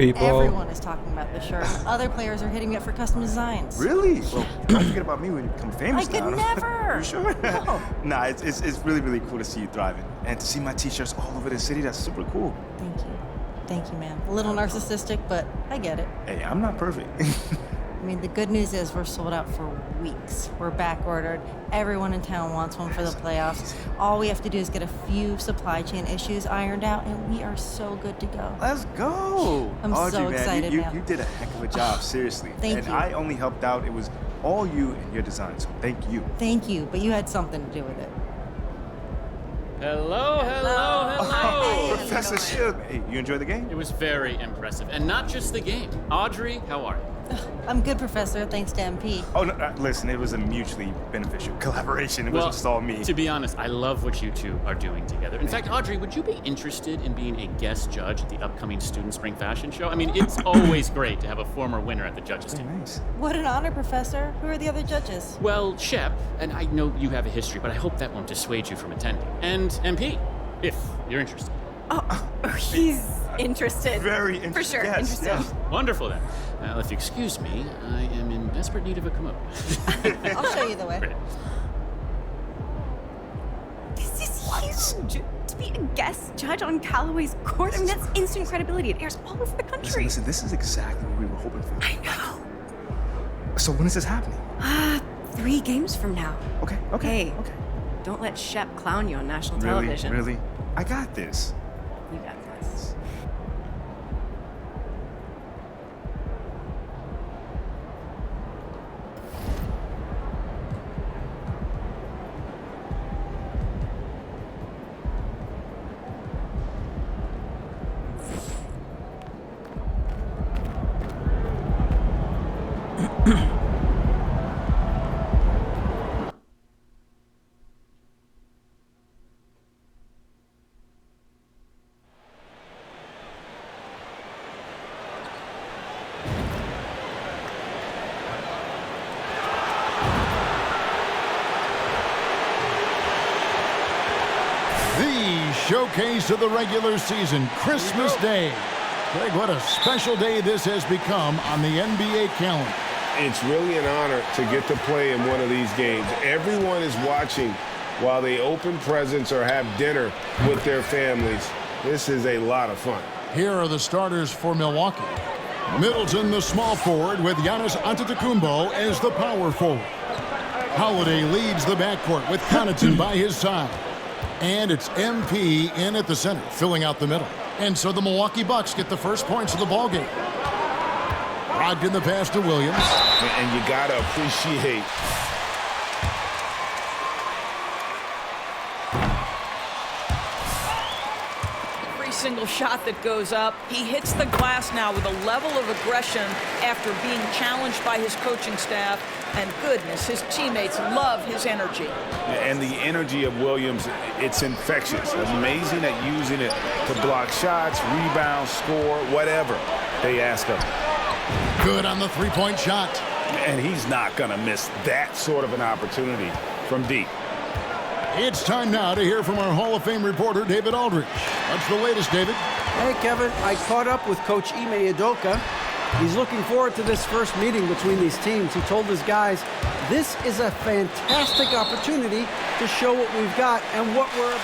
people. Everyone is talking about the shirt. Other players are hitting me up for custom designs. Really? Well, don't forget about me when you become famous. I could never. You sure? No. Nah, it's really, really cool to see you thriving. And to see my t-shirts all over the city, that's super cool. Thank you. Thank you, man. A little narcissistic, but I get it. Hey, I'm not perfect. I mean, the good news is we're sold out for weeks. We're back ordered. Everyone in town wants one for the playoffs. All we have to do is get a few supply chain issues ironed out, and we are so good to go. Let's go. I'm Audrey, so man, excited, you man. you did a heck of a job, seriously. Thank you. I only helped out. It was all you and your design, so thank you. Thank you, but you had something to do with it. Hello. Hey. Professor Shield. Hey, you enjoy the game? It was very impressive. And not just the game. Audrey, how are you? I'm good, Professor, thanks to MP. Oh, no, listen, it was a mutually beneficial collaboration. It wasn't just all me. To be honest, I love what you two are doing together. In fact, Audrey, would you be interested in being a guest judge at the upcoming Student Spring Fashion Show? I mean, it's always great to have a former winner at the judges' table. Nice. What an honor, Professor. Who are the other judges? Well, Shep, and I know you have a history, but I hope that won't dissuade you from attending. And MP, if you're interested. Oh, he's interested. Very interested. For sure, Yes, interested. yes. Wonderful then. Now, if you excuse me, I am in desperate need of a commode. I'll show you the way. Great. This is huge. To be a guest judge on Calloway's court, I mean, that's instant credibility. It airs all over the country. Listen, this is exactly what we were hoping for. I know. So when is this happening? 3 games from now. Okay. Hey, don't let Shep clown you on national television. Really? I got this. You got this. The showcase of the regular season, Christmas Day. Greg, what a special day this has become on the NBA calendar. It's really an honor to get to play in one of these games. Everyone is watching while they open presents or have dinner with their families. This is a lot of fun. Here are the starters for Milwaukee. Middleton, the small forward, with Giannis Antetokounmpo as the power forward. Holiday leads the backcourt with Connaughton by his side. And it's MP in at the center, filling out the middle. And so the Milwaukee Bucks get the first points of the ballgame. Brogdon the pass to Williams. And you got to appreciate Every single shot that goes up, he hits the glass now with a level of aggression after being challenged by his coaching staff. And goodness, his teammates love his energy. and the energy of Williams, it's infectious. Amazing at using it to block shots, rebound, score, whatever they ask of him. Good on the three-point shot. And he's not going to miss that sort of an opportunity from deep. It's time now to hear from our Hall of Fame reporter, David Aldridge. What's the latest, David? Hey, Kevin. I caught up with Coach Ime Udoka. He's looking forward to this first meeting between these teams. He told his guys, this is a fantastic opportunity to show what we've got and what we're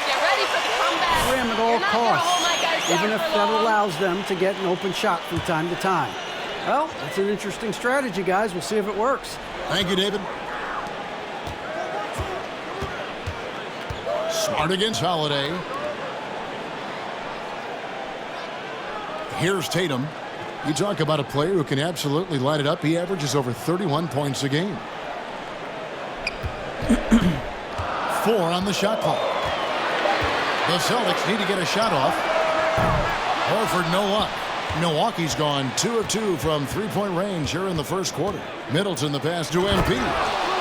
Get ready for the comeback. rim at all costs, even if that allows them to get an open shot from time to time. Well, that's an interesting strategy, guys. We'll see if it works. Thank you, David. Smart against Holiday. Here's Tatum. You talk about a player who can absolutely light it up. He averages over 31 points a game. 4 on the shot clock. The Celtics need to get a shot off. Horford, no luck. Milwaukee's gone 2 of 2 from three-point range here in the first quarter. Middleton the pass to MP.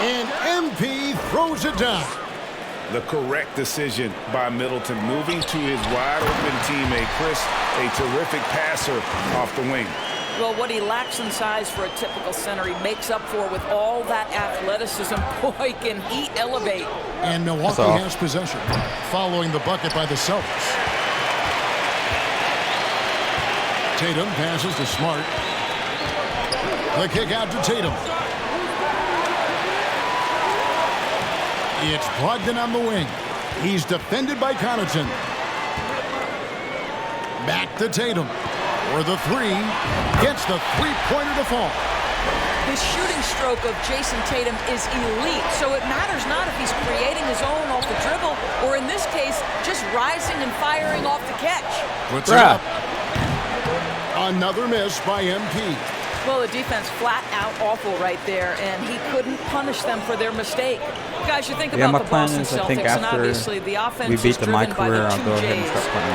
And MP throws it down. The correct decision by Middleton, moving to his wide-open teammate, Chris, a terrific passer off the wing. Well, what he lacks in size for a typical center, he makes up for with all that athleticism. Boy, can he elevate. And Milwaukee has possession, following the bucket by the Celtics. Tatum passes to Smart. The kick out to Tatum. It's Brogdon on the wing. He's defended by Connaughton. Back to Tatum. For the three. Gets the three-pointer to fall. His shooting stroke of Jason Tatum is elite, so it matters not if he's creating his own off the dribble, or in this case, just rising and firing off the catch. Puts it up. Another miss by MP. Well, the defense flat out awful right there, and he couldn't punish them for their mistake. Guys, you think about the Boston Celtics, and obviously the offense is driven by the two J's,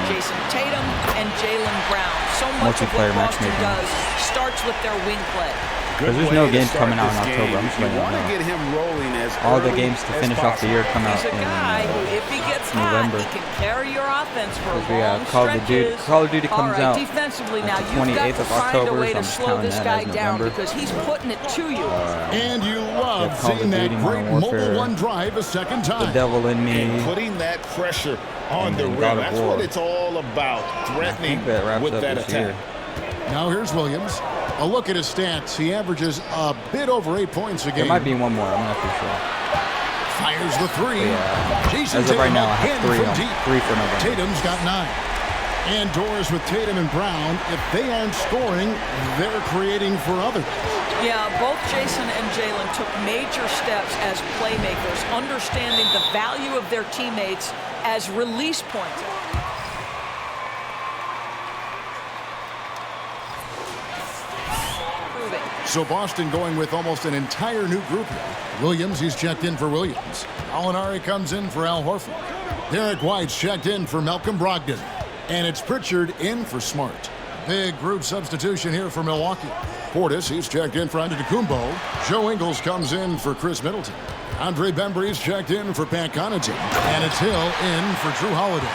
Jason Tatum and Jaylen Brown. So much of what Boston does starts with their wing play. Because there's no games coming out in October. I'm just letting you know. Get him rolling as all the games to finish off the year come out in if he gets November. Hot, he can carry your offense for we long Call of Duty comes out defensively now, the 28th of October, a way so to I'm slow this counting guy that as down November. because he's putting it to you. And you love Call of seeing that Duty, great Modern Warfare, mobile one drive a second time. The devil in me. And putting that pressure on the rim. God of That's War. what it's all about. Threatening that wraps with up that this attack. year. Now here's Williams. A look at his stats. He averages a bit over 8 points a game. There might be one more. I'm not too sure. Fires the three. Yeah. Jason As of right Tatum now, I have again from deep. three for November. Tatum's got 9. And doors with Tatum and Brown. If they aren't scoring, they're creating for others. Yeah, both Jason and Jaylen took major steps as playmakers, understanding the value of their teammates as release points. So Boston going with almost an entire new group here. Williams, he's checked in for Williams. Alinari comes in for Al Horford. Derek White's checked in for Malcolm Brogdon. And it's Pritchard in for Smart. Big group substitution here for Milwaukee. Portis, he's checked in for Antetokounmpo. Joe Ingles comes in for Chris Middleton. Andre Bembry's checked in for Pat Connaughton. And it's Hill in for Drew Holiday.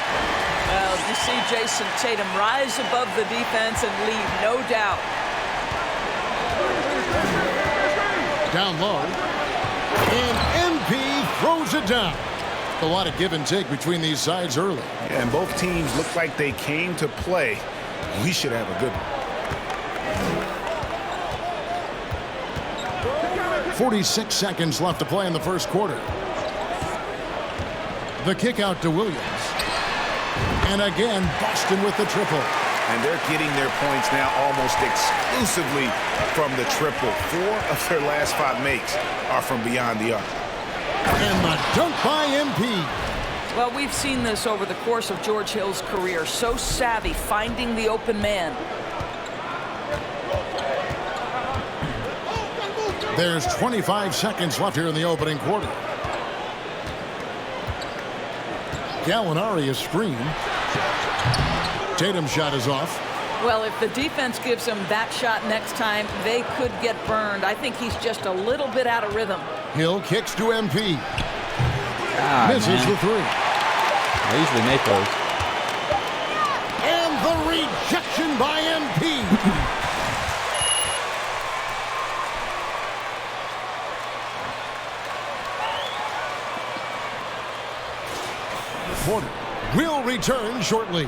Well, you see Jason Tatum rise above the defense and lead, no doubt. Down low. And MP throws it down. A lot of give and take between these sides early. Yeah, and both teams look like they came to play. We should have a good one. 46 seconds left to play in the first quarter. The kick out to Williams. And again, Boston with the triple. And they're getting their points now almost exclusively from the triple. 4 of their last 5 makes are from beyond the arc. And the dunk by MP. Well, we've seen this over the course of George Hill's career. So savvy, finding the open man. There's 25 seconds left here in the opening quarter. Gallinari is screened. Tatum's shot is off. Well, if the defense gives him that shot next time, they could get burned. I think he's just a little bit out of rhythm. Hill kicks to MP. Misses Man. the three. I usually make those. And the rejection by MP. Porter will return shortly.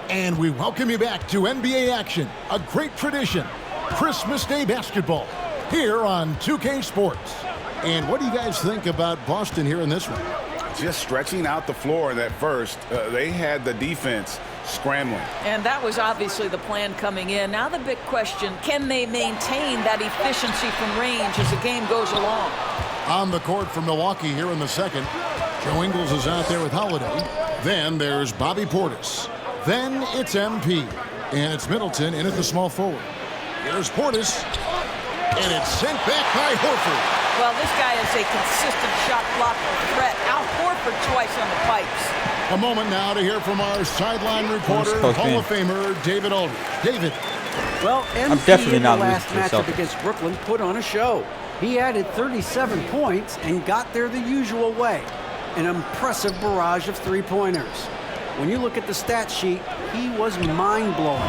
And we welcome you back to NBA action, a great tradition, Christmas Day basketball, here on 2K Sports. And what do you guys think about Boston here in this one? Just stretching out the floor in that first. They had the defense scrambling. And that was obviously the plan coming in. Now the big question, can they maintain that efficiency from range as the game goes along? On the court for Milwaukee here in the second. Joe Ingles is out there with Holiday. Then there's Bobby Portis. Then it's MP. And it's Middleton in at the small forward. Here's Portis. And it's sent back by Horford. Well, this guy is a consistent shot blocker threat. Al Horford twice on the pipes. A moment now to hear from our sideline reporter, Hall of Famer David Aldridge. David. Well, I'm MP definitely in not the last losing to the matchup Celtics. against Brooklyn put on a show. He added 37 points and got there the usual way. An impressive barrage of three-pointers. When you look at the stat sheet, he was mind-blowing.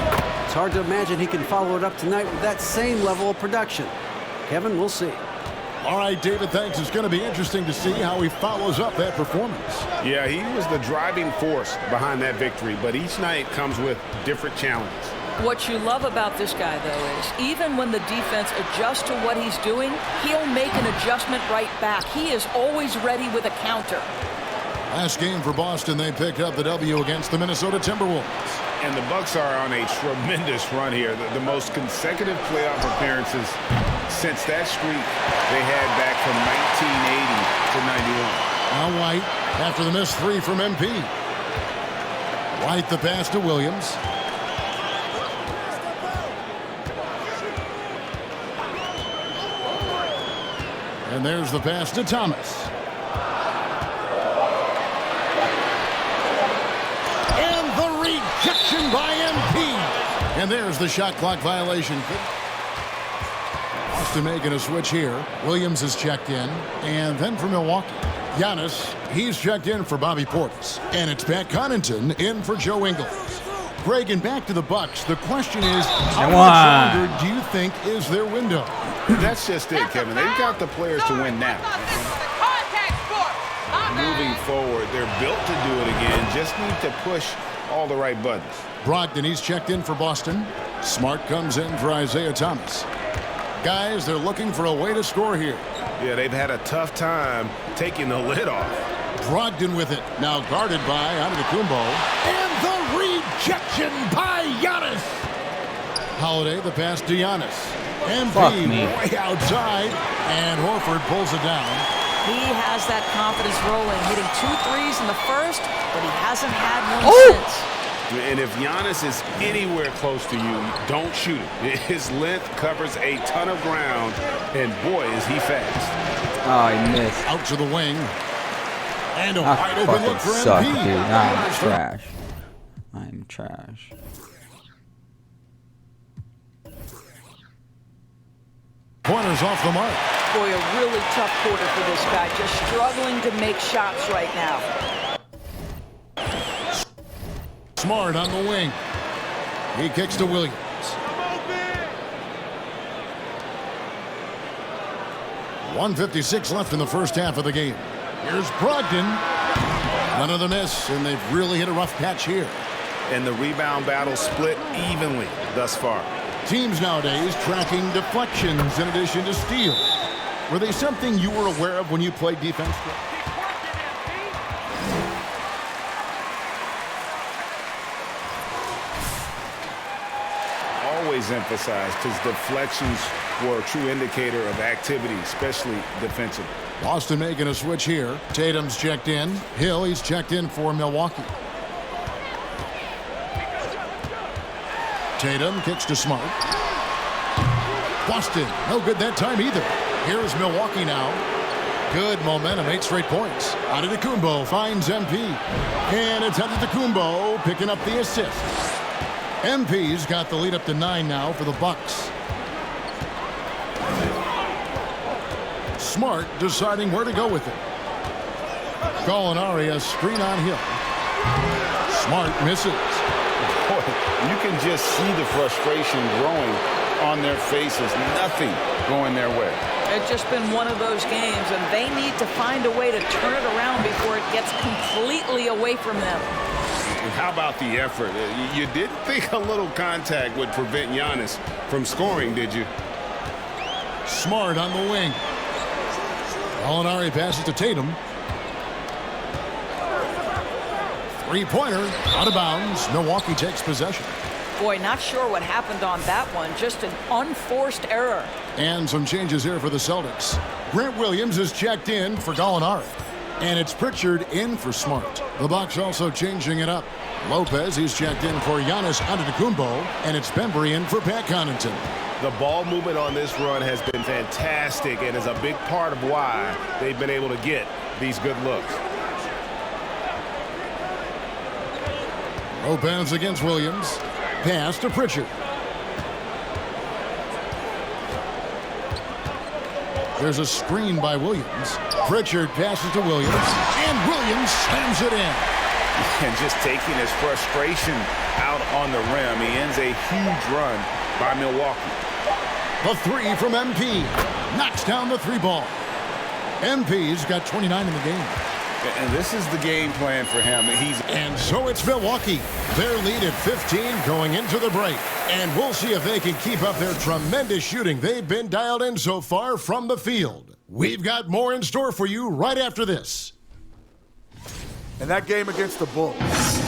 It's hard to imagine he can follow it up tonight with that same level of production. Kevin, we'll see. All right, David, thanks. It's going to be interesting to see how he follows up that performance. Yeah, he was the driving force behind that victory, but each night comes with different challenges. What you love about this guy, though, is even when the defense adjusts to what he's doing, he'll make an adjustment right back. He is always ready with a counter. Last game for Boston, they picked up the W against the Minnesota Timberwolves. And the Bucks are on a tremendous run here. The most consecutive playoff appearances since that streak they had back from 1980 to 91. Now White, after the missed three from MP. White the pass to Williams. And there's the pass to Thomas. And the rejection by MP. And there's the shot clock violation. Boston making a switch here. Williams is checked in. And then for Milwaukee, Giannis, he's checked in for Bobby Portis. And it's Pat Connaughton in for Joe Ingles. Greg, and back to the Bucks. The question is, how much longer do you think is their window? That's just it, Kevin. They've got the players to win now. Moving forward, they're built to do it again. Just need to push all the right buttons. Brogdon, he's checked in for Boston. Smart comes in for Isaiah Thomas. Guys, they're looking for a way to score here. Yeah, they've had a tough time taking the lid off. Brogdon with it. Now guarded by Antetokounmpo. And the rejection by Giannis. Holiday, the pass to Giannis. MP way outside. And Horford pulls it down. He has that confidence rolling, hitting 2 threes in the first, but he hasn't had one since. And if Giannis is anywhere close to you, don't shoot it. His length covers a ton of ground, and boy, is he fast. Oh, he missed. Out to the wing. And a I wide open look fucking for suck, MP. dude. I'm trash. I'm trash. Pointers off the mark. Boy, a really tough quarter for this guy, just struggling to make shots right now. Smart on the wing. He kicks to Williams. .156 left in the first half of the game. Here's Brogdon. None of the miss, and they've really hit a rough patch here. And the rebound battle split evenly thus far. Teams nowadays tracking deflections in addition to steals. Were they something you were aware of when you played defense? Always emphasized because deflections were a true indicator of activity, especially defensively. Boston making a switch here. Tatum's checked in. Hill, he's checked in for Milwaukee. Tatum kicks to Smart. Boston, no good that time either. Here's Milwaukee now. Good momentum, 8 straight points. Antetokounmpo finds MP. And it's Antetokounmpo picking up the assist. MP's got the lead up to 9 now for the Bucks. Smart deciding where to go with it. Gallinari, a screen on Hill. Smart misses. Boy, you can just see the frustration growing on their faces. Nothing going their way. It's just been one of those games, and they need to find a way to turn it around before it gets completely away from them. And how about the effort? You didn't think a little contact would prevent Giannis from scoring, did you? Smart on the wing. Gallinari passes to Tatum. Three-pointer out of bounds. Milwaukee takes possession. Boy, not sure what happened on that one. Just an unforced error. And some changes here for the Celtics. Grant Williams is checked in for Gallinari. And it's Pritchard in for Smart. The Bucks also changing it up. Lopez, he's checked in for Giannis Antetokounmpo. And it's Bembry in for Pat Connaughton. The ball movement on this run has been fantastic and is a big part of why they've been able to get these good looks. Lopez against Williams. Pass to Pritchard. There's a screen by Williams. Pritchard passes to Williams. And Williams slams it in. And just taking his frustration out on the rim. He ends a huge run by Milwaukee. The three from MP. Knocks down the 3 ball. MP's got 29 in the game. And this is the game plan for him. And so it's Milwaukee. Their lead at 15 going into the break. And we'll see if they can keep up their tremendous shooting they've been dialed in so far from the field. We've got more in store for you right after this. And that game against the Bulls,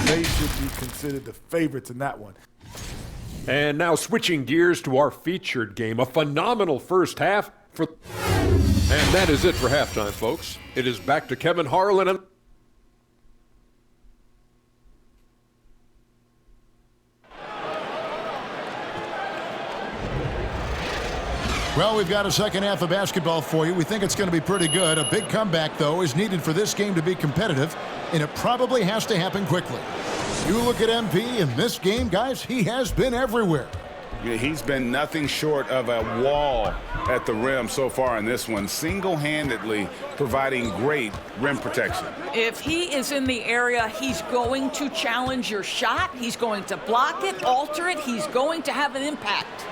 they should be considered the favorites in that one. And now switching gears to our featured game, a phenomenal first half. And that is it for halftime, folks. It is back to Kevin Harlan and... Well, we've got a second half of basketball for you. We think it's going to be pretty good. A big comeback, though, is needed for this game to be competitive, and it probably has to happen quickly. You look at MP in this game, guys, he has been everywhere. Yeah, he's been nothing short of a wall at the rim so far in this one, single-handedly providing great rim protection. If he is in the area, he's going to challenge your shot. He's going to block it, alter it. He's going to have an impact.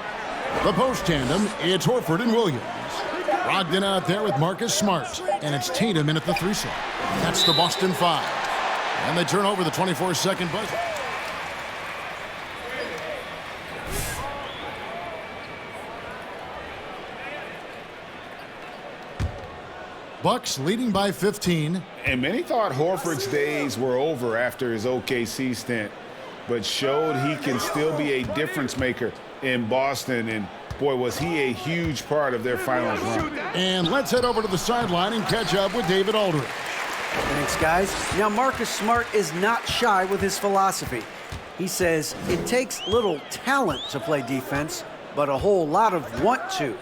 The post tandem, it's Horford and Williams. Brogdon out there with Marcus Smart, and it's Tatum in at the 3 slot. That's the Boston 5. And they turn over the 24-second buzzer. Bucks leading by 15. And many thought Horford's days were over after his OKC stint, but showed he can still be a difference maker in Boston. And boy, was he a huge part of their finals run. And let's head over to the sideline and catch up with David Aldridge. Thanks, guys. Now, Marcus Smart is not shy with his philosophy. He says it takes little talent to play defense, but a whole lot of want to.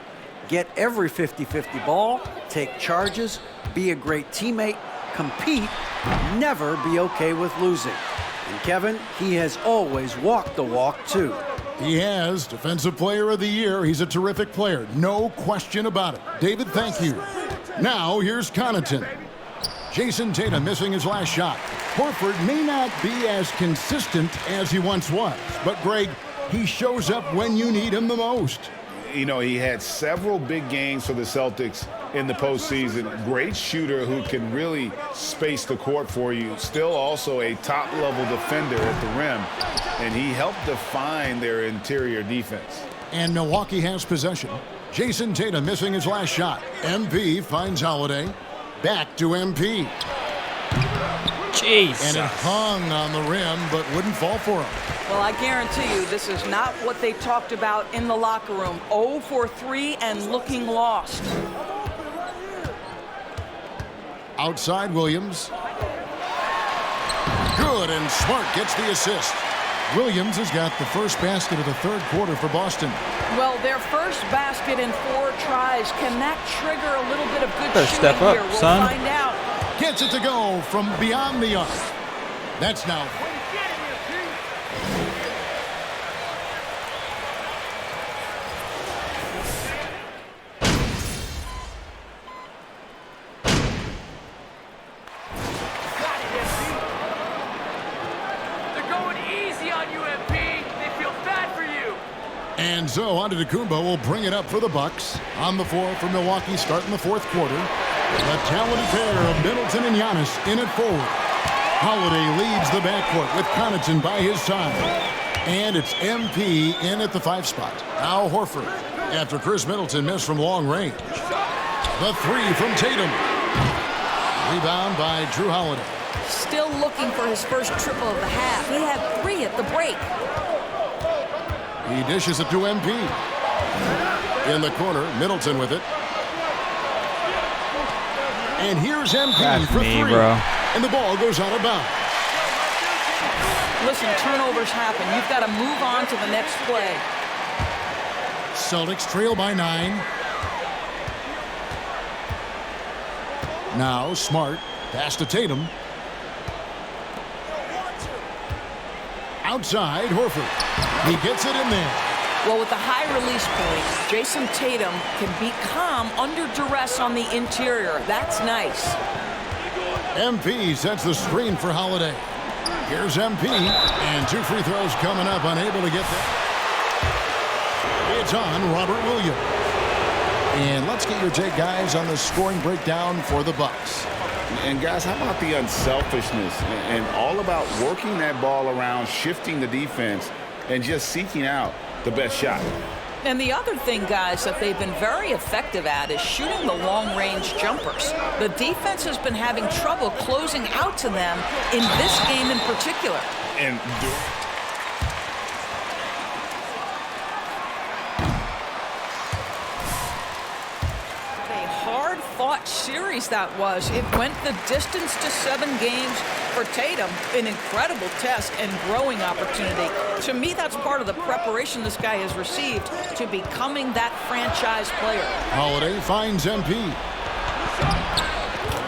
Get every 50-50 ball, take charges, be a great teammate, compete, never be okay with losing. And Kevin, he has always walked the walk, too. He has. Defensive Player of the Year. He's a terrific player. No question about it. David, thank you. Now, here's Connaughton. Jason Tatum missing his last shot. Horford may not be as consistent as he once was, but Greg, he shows up when you need him the most. You know, he had several big games for the Celtics in the postseason. Great shooter who can really space the court for you. Still also a top-level defender at the rim, and he helped define their interior defense. And Milwaukee has possession. Jason Tatum missing his last shot. MP finds Holiday. Back to MP. Jesus. And it hung on the rim, but wouldn't fall for him. Well, I guarantee you this is not what they talked about in the locker room. 0 for 3 and looking lost. Outside Williams. Good, and Smart gets the assist. Williams has got the first basket of the third quarter for Boston. Well, their first basket in 4 tries. Can that trigger a little bit of good Better shooting step up, here? We'll son. find out. Gets it to go from beyond the arc. That's now. And so Antetokounmpo will bring it up for the Bucks. On the floor for Milwaukee starting the fourth quarter. The talented pair of Middleton and Giannis in at forward. Holiday leads the backcourt with Connaughton by his side. And it's MP in at the 5 spot. Now Horford after Chris Middleton missed from long range. The 3 from Tatum. Rebound by Drew Holiday. Still looking for his first triple of the half. He had 3 at the break. He dishes it to MP. In the corner, Middleton with it. And here's MP That's for me, 3. bro. And the ball goes out of bounds. Listen, turnovers happen. You've got to move on to the next play. Celtics trail by 9. Now Smart, pass to Tatum. Outside, Horford. He gets it in there. Well, with the high release point, Jason Tatum can be calm under duress on the interior. That's nice. MP sets the screen for Holiday. Here's MP, and 2 free throws coming up, unable to get there. It's on Robert Williams. And let's get your take, guys, on the scoring breakdown for the Bucks. And, guys, how about the unselfishness and all about working that ball around, shifting the defense, and just seeking out the best shot. And the other thing, guys, that they've been very effective at is shooting the long-range jumpers. The defense has been having trouble closing out to them in this game in particular. And a hard-fought series that was. It went the distance to 7 games for Tatum. An incredible test and growing opportunity. To me, that's part of the preparation this guy has received to becoming that franchise player. Holiday finds MP.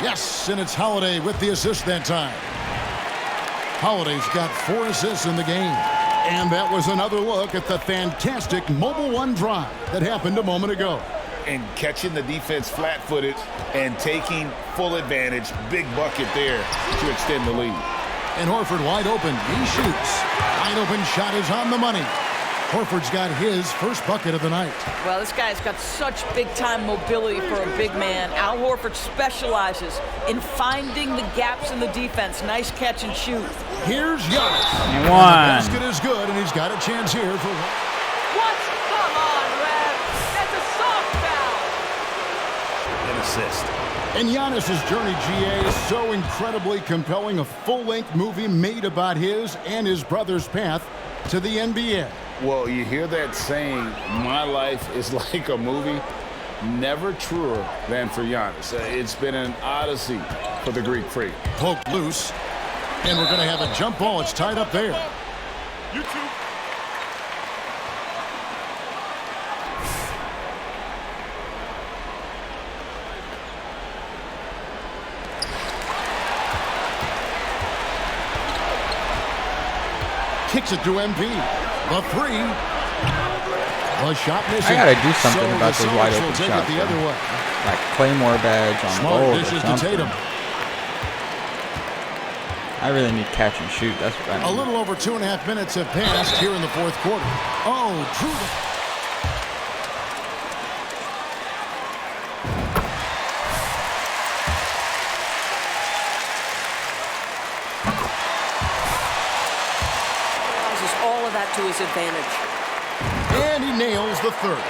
Yes, and it's Holiday with the assist that time. Holiday's got 4 assists in the game. And that was another look at the fantastic Mobile One drive that happened a moment ago. And catching the defense flat-footed and taking full advantage. Big bucket there to extend the lead. And Horford wide open. He shoots. Wide open shot is on the money. Horford's got his first bucket of the night. Well, this guy's got such big-time mobility for a big man. Al Horford specializes in finding the gaps in the defense. Nice catch and shoot. Here's Giannis. And The one. basket is good, and he's got a chance here for What? Come on, Rev. That's a soft foul. An assist. And Giannis's journey, GA, is so incredibly compelling. A full-length movie made about his and his brother's path to the NBA. Well, you hear that saying, my life is like a movie. Never truer than for Giannis. It's been an odyssey for the Greek freak. Poked loose. And we're going to have a jump ball. It's tied up there. You two. Kicks it to MP. The 3. The shot missing. I gotta do something So about the those wide Celtics open will take shots. it the other way. Like Claymore badge on Smart gold or dishes to something. Tatum. I really need catch and shoot. That's what I A need. little over 2.5 minutes have passed here in the fourth quarter. Oh, Drew. Uses all of that to his advantage. And he nails the 3rd.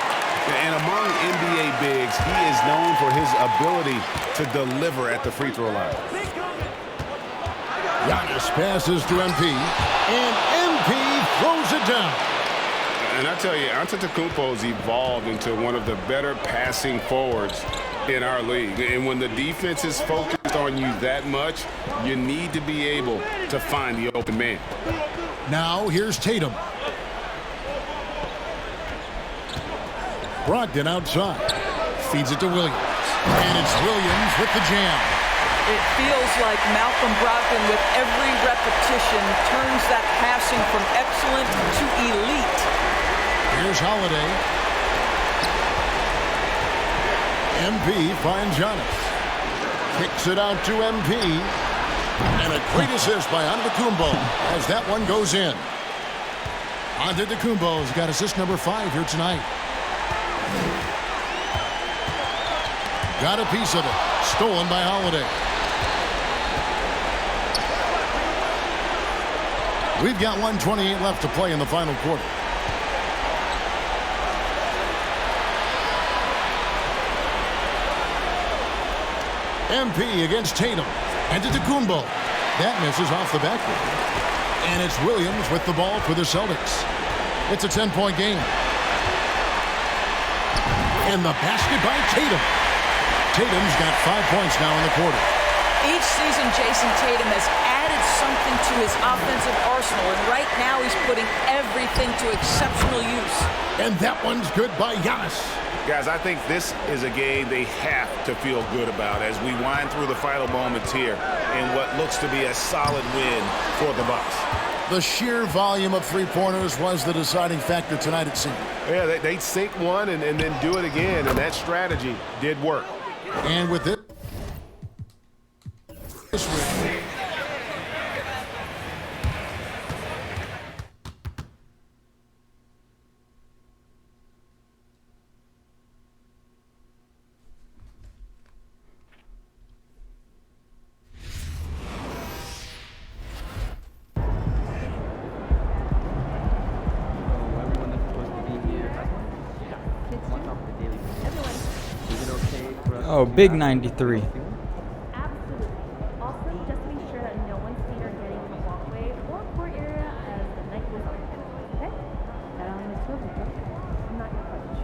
And among NBA bigs, he is known for his ability to deliver at the free throw line. Giannis passes to MP. And MP throws it down. And I tell you, Antetokounmpo's evolved into one of the better passing forwards in our league. And when the defense is focused on you that much, you need to be able to find the open man. Now here's Tatum. Brogdon outside. Feeds it to Williams. And it's Williams with the jam. It feels like Malcolm Brogdon, with every repetition, turns that passing from excellent to elite. Here's Holiday. MP finds Giannis. Kicks it out to MP. And a great assist by Antetokounmpo as that one goes in. Antetokounmpo's got assist number 5 here tonight. Got a piece of it. Stolen by Holiday. We've got 1:28 left to play in the final quarter. MP against Tatum. Antetokounmpo. That misses off the backboard. And it's Williams with the ball for the Celtics. It's a 10-point game. And the basket by Tatum. Tatum's got 5 points now in the quarter. Each season, Jason Tatum has added something to his offensive arsenal, and right now he's putting everything to exceptional use. And that one's good by Giannis. Guys, I think this is a game they have to feel good about as we wind through the final moments here in what looks to be a solid win for the Bucks. The sheer volume of three-pointers was the deciding factor tonight, it seemed. Yeah, they sink one and then do it again, and that strategy did work. And with this Oh, big 93. Absolutely. Also, just make sure that no one's feet are getting in the walkway or court area as the night goes on. Okay? It's moving, bro. I'm not your coach.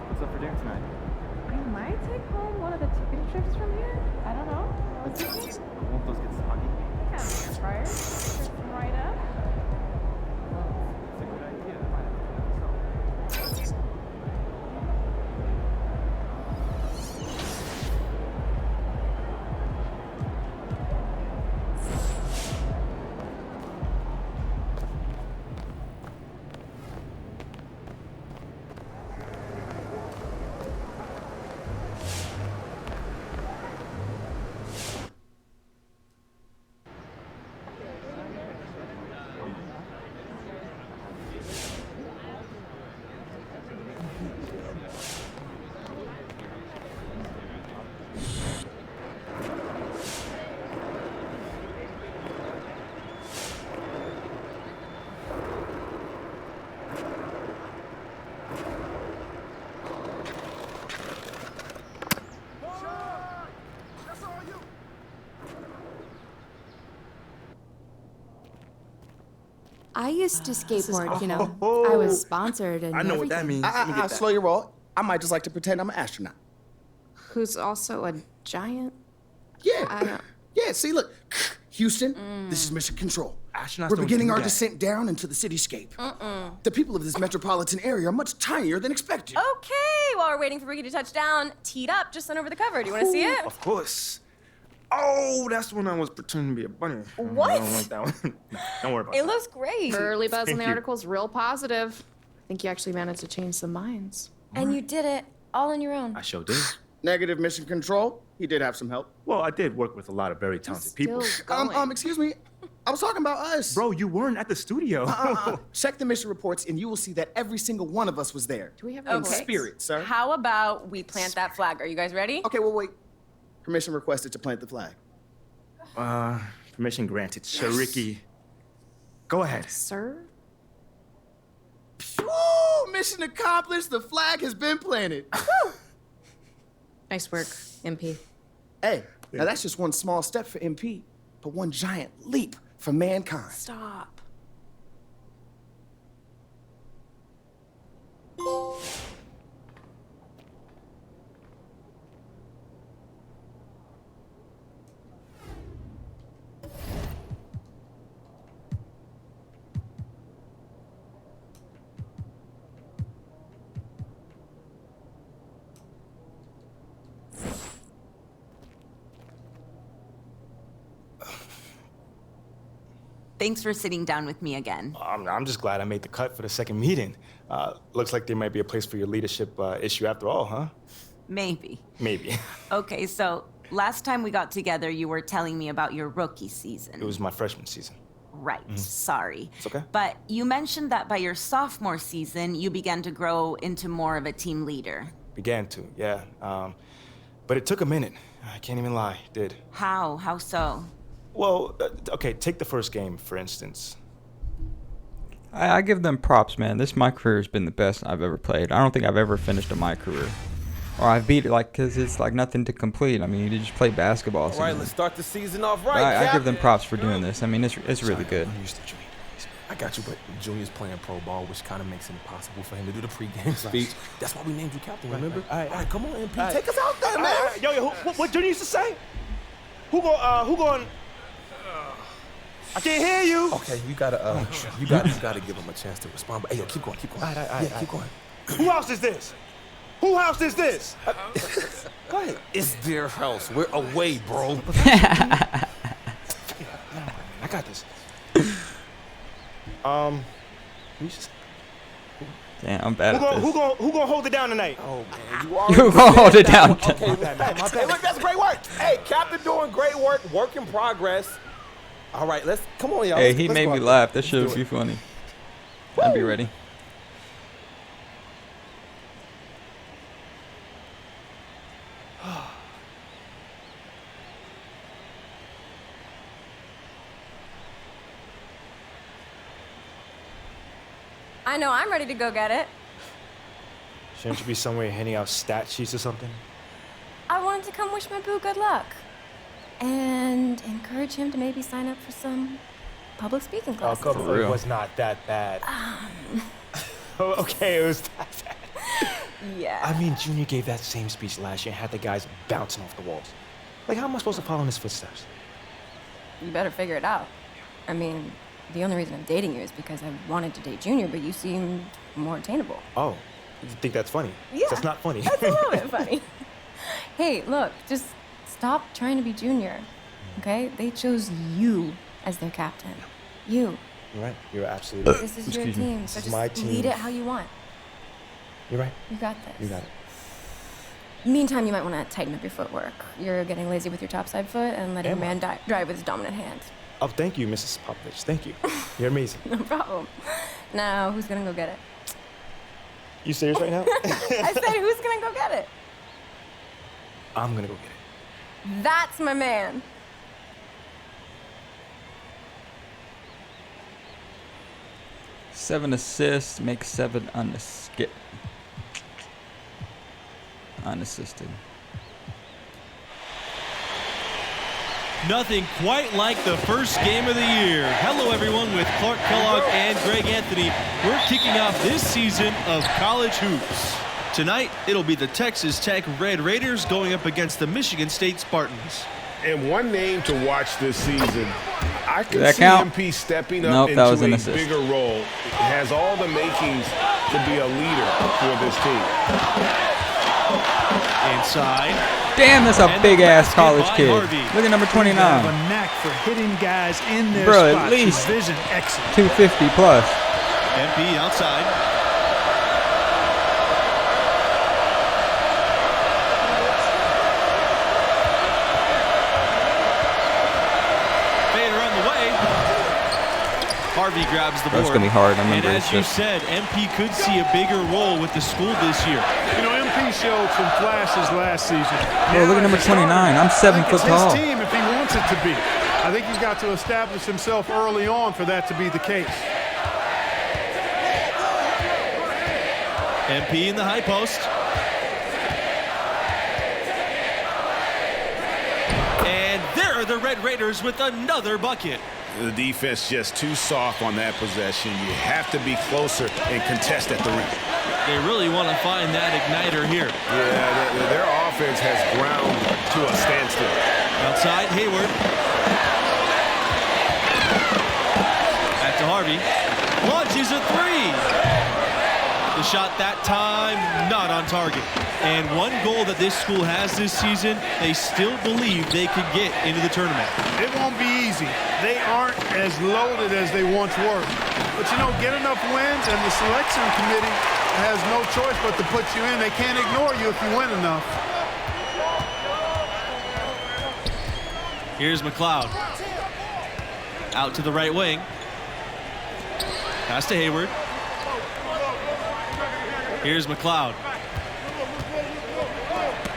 What's up for dinner tonight? I might take home one of the chicken strips from here. I don't know. What's it? Won't those get soggy? Yeah, fryer. Strip them right up. That's a good idea. I used to skateboard, you know. I was sponsored and I know what that everything. means. Slow your roll. I might just like to pretend I'm an astronaut. Who's also a giant? Yeah. Yeah, see, look. Houston, this is Mission Control. Astronauts We're don't beginning do our that. descent down into the cityscape. The people of this metropolitan area are much tinier than expected. Okay, while we're waiting for Ricky to touch down, teed up, just sent over the cover. Do you want to see it? Of course. Oh, that's when I was pretending to be a bunny. What? I don't like that one. Don't worry about It that. looks great. Early buzz in Thank the you. article's real positive. I think you actually managed to change some minds. And you did it all on your own. I sure did. Negative Mission Control. He did have some help. Well, I did work with a lot of very talented people. Excuse me. I was talking about us. Bro, you weren't at the studio. Check the mission reports and you will see that every single one of us was there. Do we have In spirit, sir. How about we plant that flag? Are you guys ready? Okay, well, wait. Permission requested to plant the flag. Permission granted. Sir Ricky. Go ahead. Sir? Woo! Mission accomplished. The flag has been planted. Nice work, MP. Hey, now that's just one small step for MP, but one giant leap for mankind. Stop. Thanks for sitting down with me again. I'm just glad I made the cut for the second meeting. Looks like there might be a place for your leadership issue after all, huh? Maybe. Maybe. Okay, so last time we got together, you were telling me about your rookie season. It was my freshman season. Right, sorry. It's okay. But you mentioned that by your sophomore season, you began to grow into more of a team leader. Began to, yeah. But it took a minute. I can't even lie, it did. How? How so? Well, okay, take the first game, for instance. I give them props, man. This MyCAREER has been the best I've ever played. I don't think I've ever finished a MyCAREER. Or I've beat it, like, because it's, like, nothing to complete. I mean, you just play basketball. All right, let's start the season off right, I give them props for doing this. I mean, it's really good. I got you, but Junior's playing pro ball, which kind of makes it impossible for him to do the pregame speech. That's why we named you captain, remember? All right, come on, MP. Take us out there, man. Yo, what Junior used to say? Who going? I can't hear you. Okay, you gotta give him a chance to respond. But hey, yo, keep going. All right, keep going. Who house is this? Who house is this? Go ahead. It's their house. We're away, bro. I got this. You just... Damn, I'm bad at this. Who gonna hold it down tonight? Oh man, You gonna hold it down. Okay, my bad. Hey, look, that's great work. Hey, Captain doing great work. Work in progress. All right, come on, y'all. Hey, he let's made go me out laugh. there. That should be funny. I'd be ready. I know I'm ready to go get it. Shouldn't you be somewhere handing out stat sheets or something? I wanted to come wish my boo good luck. And encourage him to maybe sign up for some public speaking classes. Oh, come on. It was not that bad. Okay, it was that bad. Yeah. I mean, Junior gave that same speech last year and had the guys bouncing off the walls. Like, how am I supposed to follow in his footsteps? You better figure it out. I mean, the only reason I'm dating you is because I wanted to date Junior, but you seemed more attainable. Oh, you think that's funny? Yeah. That's not funny. That's a little bit funny. Hey, look, just stop trying to be Junior, okay? They chose you as their captain. You. You're right. You're absolutely right. This is your team, so This is just my team. lead it how you want. You're right. You got this. You got it. Meantime, you might want to tighten up your footwork. You're getting lazy with your topside foot and letting a man drive with his dominant hand. Oh, thank you, Mrs. Popovich. Thank you. You're amazing. No problem. Now, who's gonna go get it? You serious right now? I said, who's gonna go get it? I'm gonna go get it. That's my man. Seven assists, makes 7 unassisted. Nothing quite like the first game of the year. Hello, everyone, with Clark Kellogg and Greg Anthony. We're kicking off this season of college hoops. Tonight, it'll be the Texas Tech Red Raiders going up against the Michigan State Spartans. And one name to watch this season, I can that see count? MP stepping up Nope, that was an into a assist. bigger role. He has all the makings to be a leader for this team. Inside. Damn, that's a big ass college kid. Look at number 29. Have a knack for hitting guys in their Bro, spots. at least His vision excellent. 250 plus. MP outside. Fader on the way. Harvey grabs the board. That's gonna be hard. I remember and it's as you just said, MP could see a bigger role with the school this year. You know, MP showed some flashes last season. Bro, look at number 29. I'm 7 foot tall. His team if he wants it to be. I think he's got to establish himself early on for that to be the case. MP in the high post. And there are the Red Raiders with another bucket. The defense just too soft on that possession. You have to be closer and contest at the rim. They really want to find that igniter here. Yeah, their offense has ground to a standstill. Outside, Hayward. Back to Harvey. Launches a three. The shot that time, not on target. And one goal that this school has this season, they still believe they could get into the tournament. It won't be easy. They aren't as loaded as they once were. But, you know, get enough wins, and the selection committee has no choice but to put you in. They can't ignore you if you win enough. Here's McLeod. Out to the right wing. Pass to Hayward. Here's McLeod.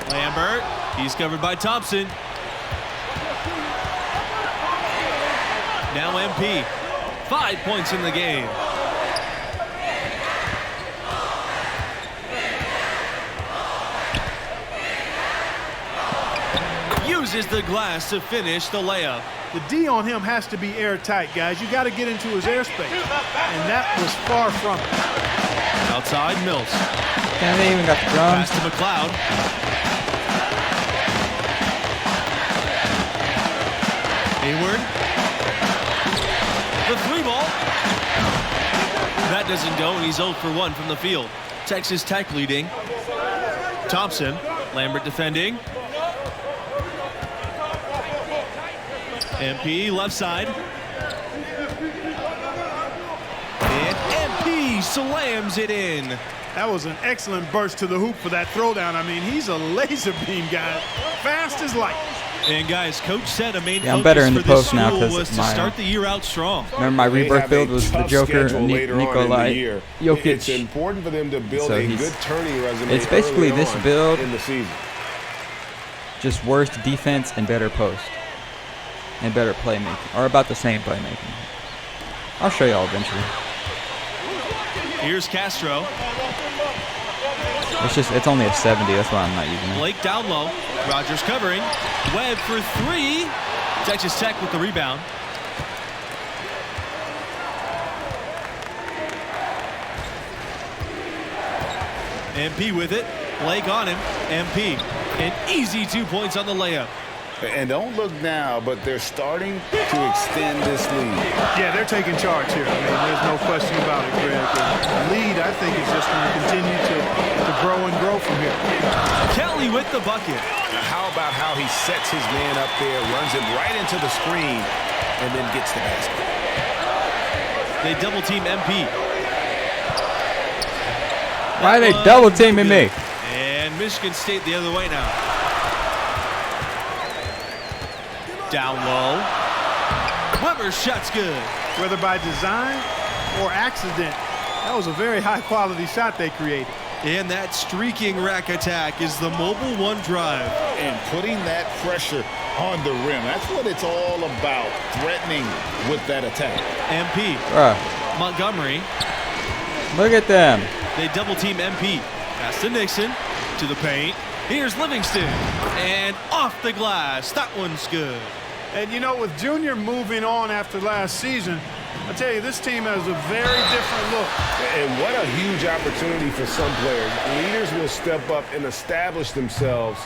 Lambert. He's covered by Thompson. Now MP. 5 points in the game. Uses the glass to finish the layup. The D on him has to be airtight, guys. You got to get into his airspace. And that was far from it. Outside, Mills. And they even got the drums. Pass to McLeod. Hayward. The three ball. That doesn't go, and he's 0 for 1 from the field. Texas Tech leading. Thompson. Lambert defending. MP left side. And MP He slams it in. That was an excellent burst to the hoop for that throwdown. I mean, he's a laser beam guy, fast as light. And guys, Coach said a main I'm better focus in the for this post now school was because to start the year out strong. Remember my rebirth build was the Joker, Nikolai, Jokic. It's important for them to build a good turning resume. It's basically early this on build, in the season. just worse defense and better post, and better playmaking, or about the same playmaking. I'll show y'all eventually. Here's Castro. It's only a 70. That's why I'm not using it. Blake down low. Rogers covering. Webb for three. Texas Tech with the rebound. MP with it. Blake on him. MP. An easy 2 points on the layup. And don't look now, but they're starting to extend this lead. Yeah, they're taking charge here. I mean, there's no question about it, Greg. The lead, I think, is just going to continue to grow and grow from here. Kelly with the bucket. Now, how about how he sets his man up there, runs him right into the screen, and then gets the basket. They double team MP. Why are they double teaming me? And Michigan State the other way now. Down low. Weber's shot's good. Whether by design or accident, that was a very high-quality shot they created. And that streaking rack attack is the mobile one drive. And putting that pressure on the rim. That's what it's all about, threatening with that attack. MP. Montgomery. Look at them. They double team MP. Pass to Nixon. To the paint. Here's Livingston. And off the glass. That one's good. And, you know, with Junior moving on after last season, I tell you, this team has a very different look. And what a huge opportunity for some players. Leaders will step up and establish themselves.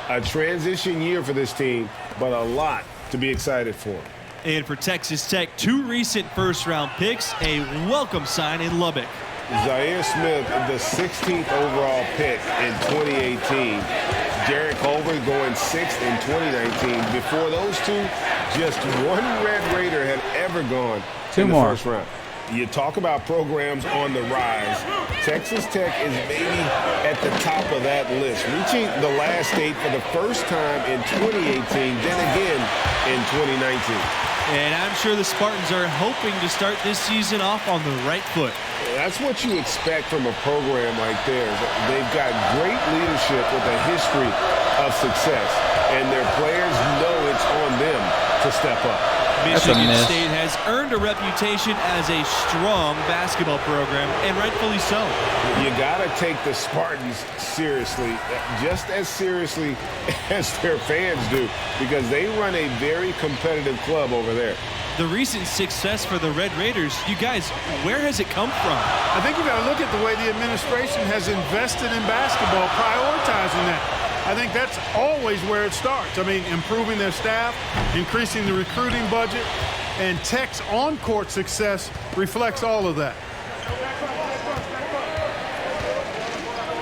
A transition year for this team, but a lot to be excited for. And for Texas Tech, 2 recent first-round picks, a welcome sign in Lubbock. Zaire Smith, the 16th overall pick in 2018. Jarrett Culver going 6th in 2019. Before those two, just one Red Raider had ever gone in the first round. You talk about programs on the rise. Texas Tech is maybe at the top of that list, reaching the last 8 for the first time in 2018, then again in 2019. And I'm sure the Spartans are hoping to start this season off on the right foot. That's what you expect from a program like theirs. They've got great leadership with a history of success, and their players know it's on them to step up. Michigan State has earned a reputation as a strong basketball program, and rightfully so. You got to take the Spartans seriously, just as seriously as their fans do, because they run a very competitive club over there. The recent success for the Red Raiders, you guys, where has it come from? I think you've got to look at the way the administration has invested in basketball, prioritizing that. I think that's always where it starts. I mean, improving their staff, increasing the recruiting budget, and Tech's on-court success reflects all of that.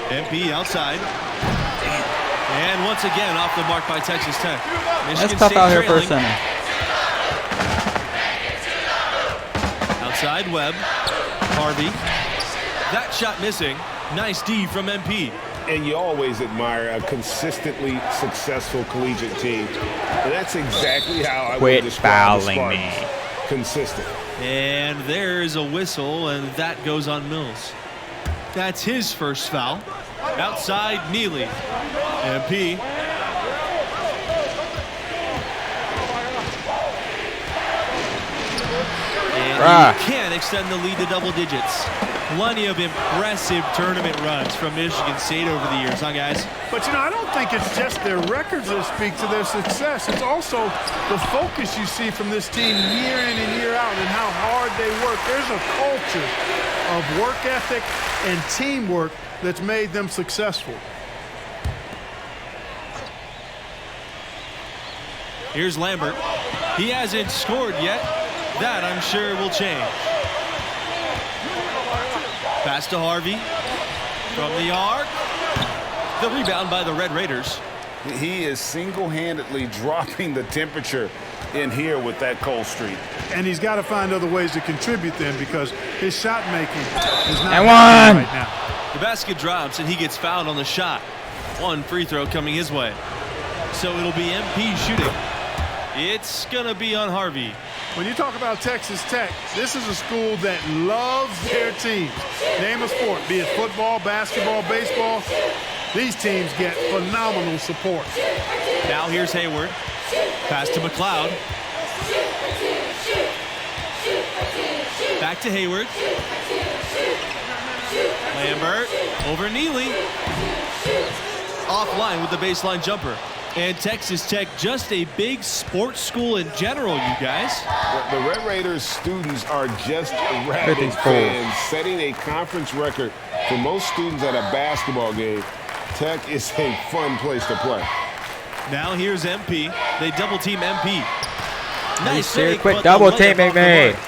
MP outside. And once again, off the mark by Texas Tech. That's tough out here for a center. Outside Webb. Harvey. That shot missing. Nice D from MP. And you always admire a consistently successful collegiate team. And that's exactly how I would describe the Spartans. Consistent. And there's a whistle, and that goes on Mills. That's his first foul. Outside Neely. MP. And he can extend the lead to double digits. Plenty of impressive tournament runs from Michigan State over the years, huh, guys? But, you know, I don't think it's just their records that speak to their success. It's also the focus you see from this team year in and year out and how hard they work. There's a culture of work ethic and teamwork that's made them successful. Here's Lambert. He hasn't scored yet. That, I'm sure, will change. Pass to Harvey. From the arc. The rebound by the Red Raiders. He is single-handedly dropping the temperature in here with that cold streak. And he's got to find other ways to contribute then because his shot making is not And happening one. right now. The basket drops, and he gets fouled on the shot. One free throw coming his way. So it'll be MP shooting. It's going to be on Harvey. When you talk about Texas Tech, this is a school that loves their teams. Name a sport, be it football, basketball, baseball. These teams get phenomenal support. Now here's Hayward. Pass to McLeod. Back to Hayward. Lambert over Neely. Offline with the baseline jumper. And Texas Tech, just a big sports school in general, you guys. The Red Raiders students are just rabid fans, setting a conference record for most students at a basketball game. Tech is a fun place to play. Now here's MP. They double team MP. Nice Very fake, quick but double the layup teaming off the me. mark.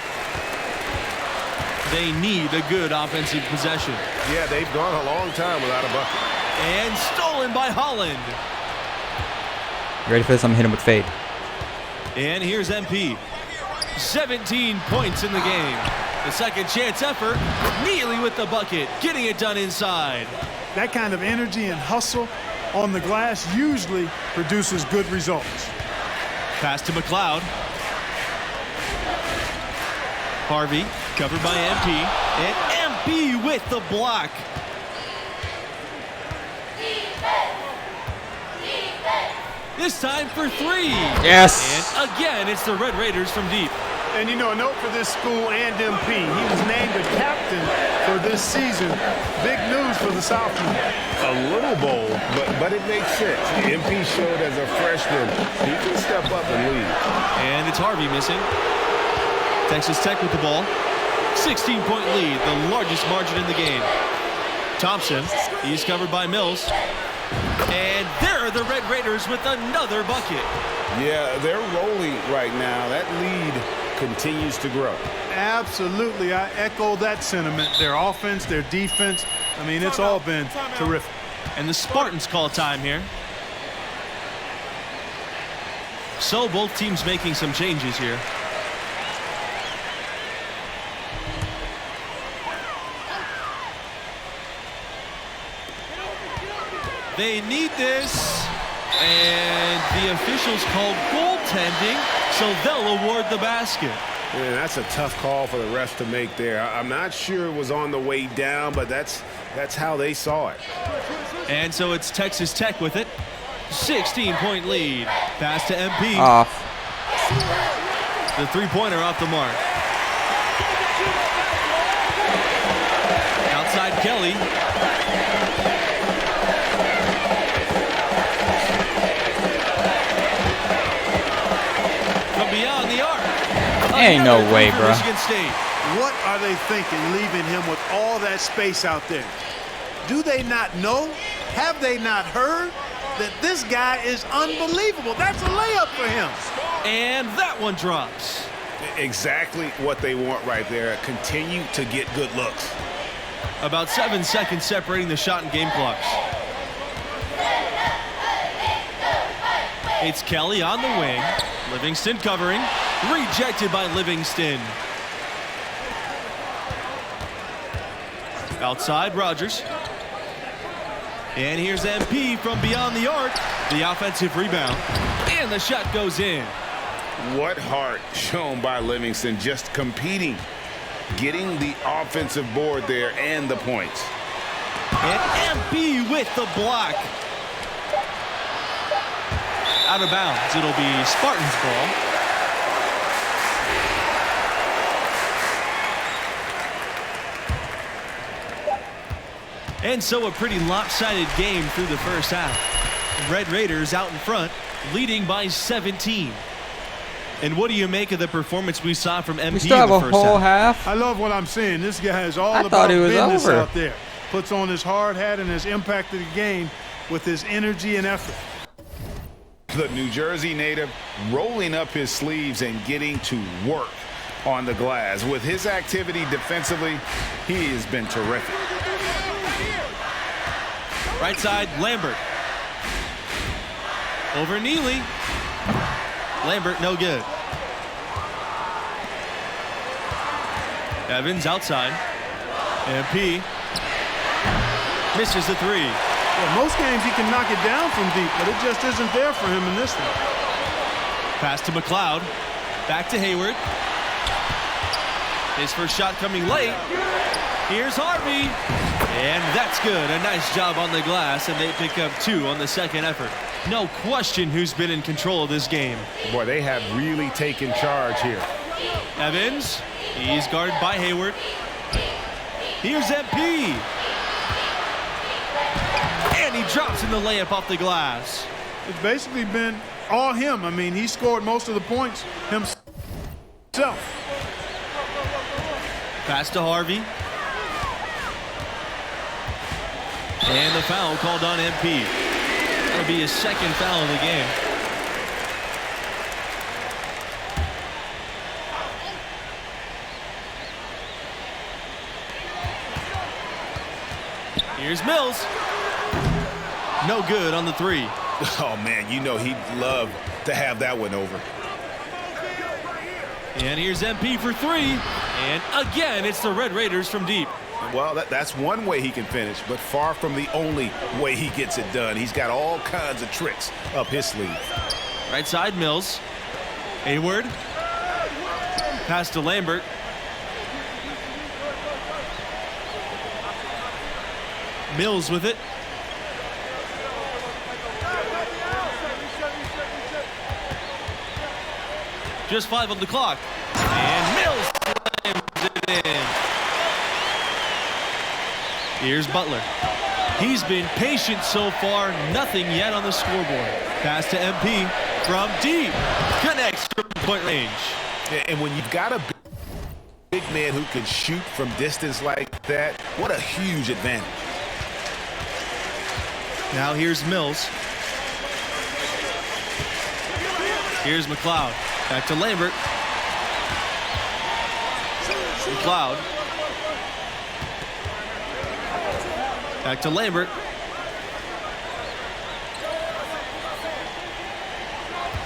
They need a good offensive possession. Yeah, they've gone a long time without a bucket. And stolen by Holland. You ready for this? I'm gonna hit him with fade. And here's MP. 17 points in the game. The second chance effort. Neely with the bucket. Getting it done inside. That kind of energy and hustle on the glass usually produces good results. Pass to McLeod. Harvey covered by MP. And MP with the block. This time for three. Yes. And again, it's the Red Raiders from deep. And you know, a note for this school and MP. He was named a captain for this season. Big news for the sophomore. A little bold, but it makes sense. MP showed as a freshman he can step up and lead. And it's Harvey missing. Texas Tech with the ball. 16-point lead, the largest margin in the game. Thompson, he's covered by Mills. And there are the Red Raiders with another bucket. Yeah, they're rolling right now. That lead continues to grow. Absolutely, I echo that sentiment. Their offense, their defense, I mean, it's all been terrific. And the Spartans call time here. So both teams making some changes here. They need this, and the officials called goaltending, so they'll award the basket. Man, that's a tough call for the refs to make there. I'm not sure it was on the way down, but that's how they saw it. And so it's Texas Tech with it. 16-point lead. Pass to MP. Off. The three-pointer off the mark. Outside Kelly. From beyond the arc. Ain't no way, bro. Michigan State. What are they thinking leaving him with all that space out there? Do they not know? Have they not heard that this guy is unbelievable? That's a layup for him. And that one drops. Exactly what they want right there. Continue to get good looks. About 7 seconds separating the shot and game clocks. It's Kelly on the wing. Livingston covering. Rejected by Livingston. Outside Rogers. And here's MP from beyond the arc. The offensive rebound. And the shot goes in. What heart shown by Livingston, just competing, getting the offensive board there and the points. And MP with the block. Out of bounds. It'll be Spartans ball. And so a pretty lopsided game through the first half. Red Raiders out in front, leading by 17. And what do you make of the performance we saw from MP We still have in a the first whole half? half. I love what I'm seeing. This guy is all I about thought it was business over. out there. Puts on his hard hat and has impacted the game with his energy and effort. The New Jersey native rolling up his sleeves and getting to work on the glass. With his activity defensively, he has been terrific. Right side, Lambert. Over Neely. Lambert, no good. Evans outside. MP misses the three. Yeah, most games he can knock it down from deep, but it just isn't there for him in this one. Pass to McLeod. Back to Hayward. His first shot coming late. Here's Harvey. And that's good. A nice job on the glass, and they pick up 2 on the second effort. No question who's been in control of this game. Boy, they have really taken charge here. Evans. He's guarded by Hayward. Here's MP. And he drops in the layup off the glass. It's basically been all him. I mean, he scored most of the points himself. Pass to Harvey. And the foul called on MP. That'll be his second foul of the game. Here's Mills. No good on the three. Oh, man, you know he'd love to have that one over. And here's MP for 3. And again, it's the Red Raiders from deep. Well, that's one way he can finish, but far from the only way he gets it done. He's got all kinds of tricks up his sleeve. Right side, Mills. Hayward. Pass to Lambert. Mills with it. Just 5 on the clock. And Mills slams it in. Here's Butler. He's been patient so far. Nothing yet on the scoreboard. Pass to MP from deep. Connects from point range. And when you've got a big man who can shoot from distance like that, what a huge advantage. Now here's Mills. Here's McLeod. Back to Lambert. McLeod. Back to Lambert.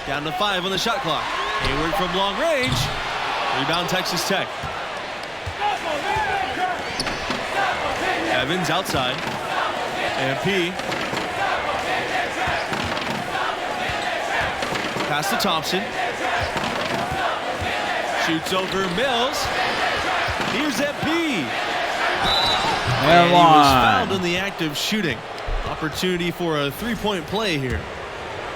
Down to 5 on the shot clock. Hayward from long range. Rebound Texas Tech. Evans outside. MP. Pass to Thompson. Shoots over Mills. Here's MP. And he was fouled in the act of shooting. Opportunity for a three-point play here.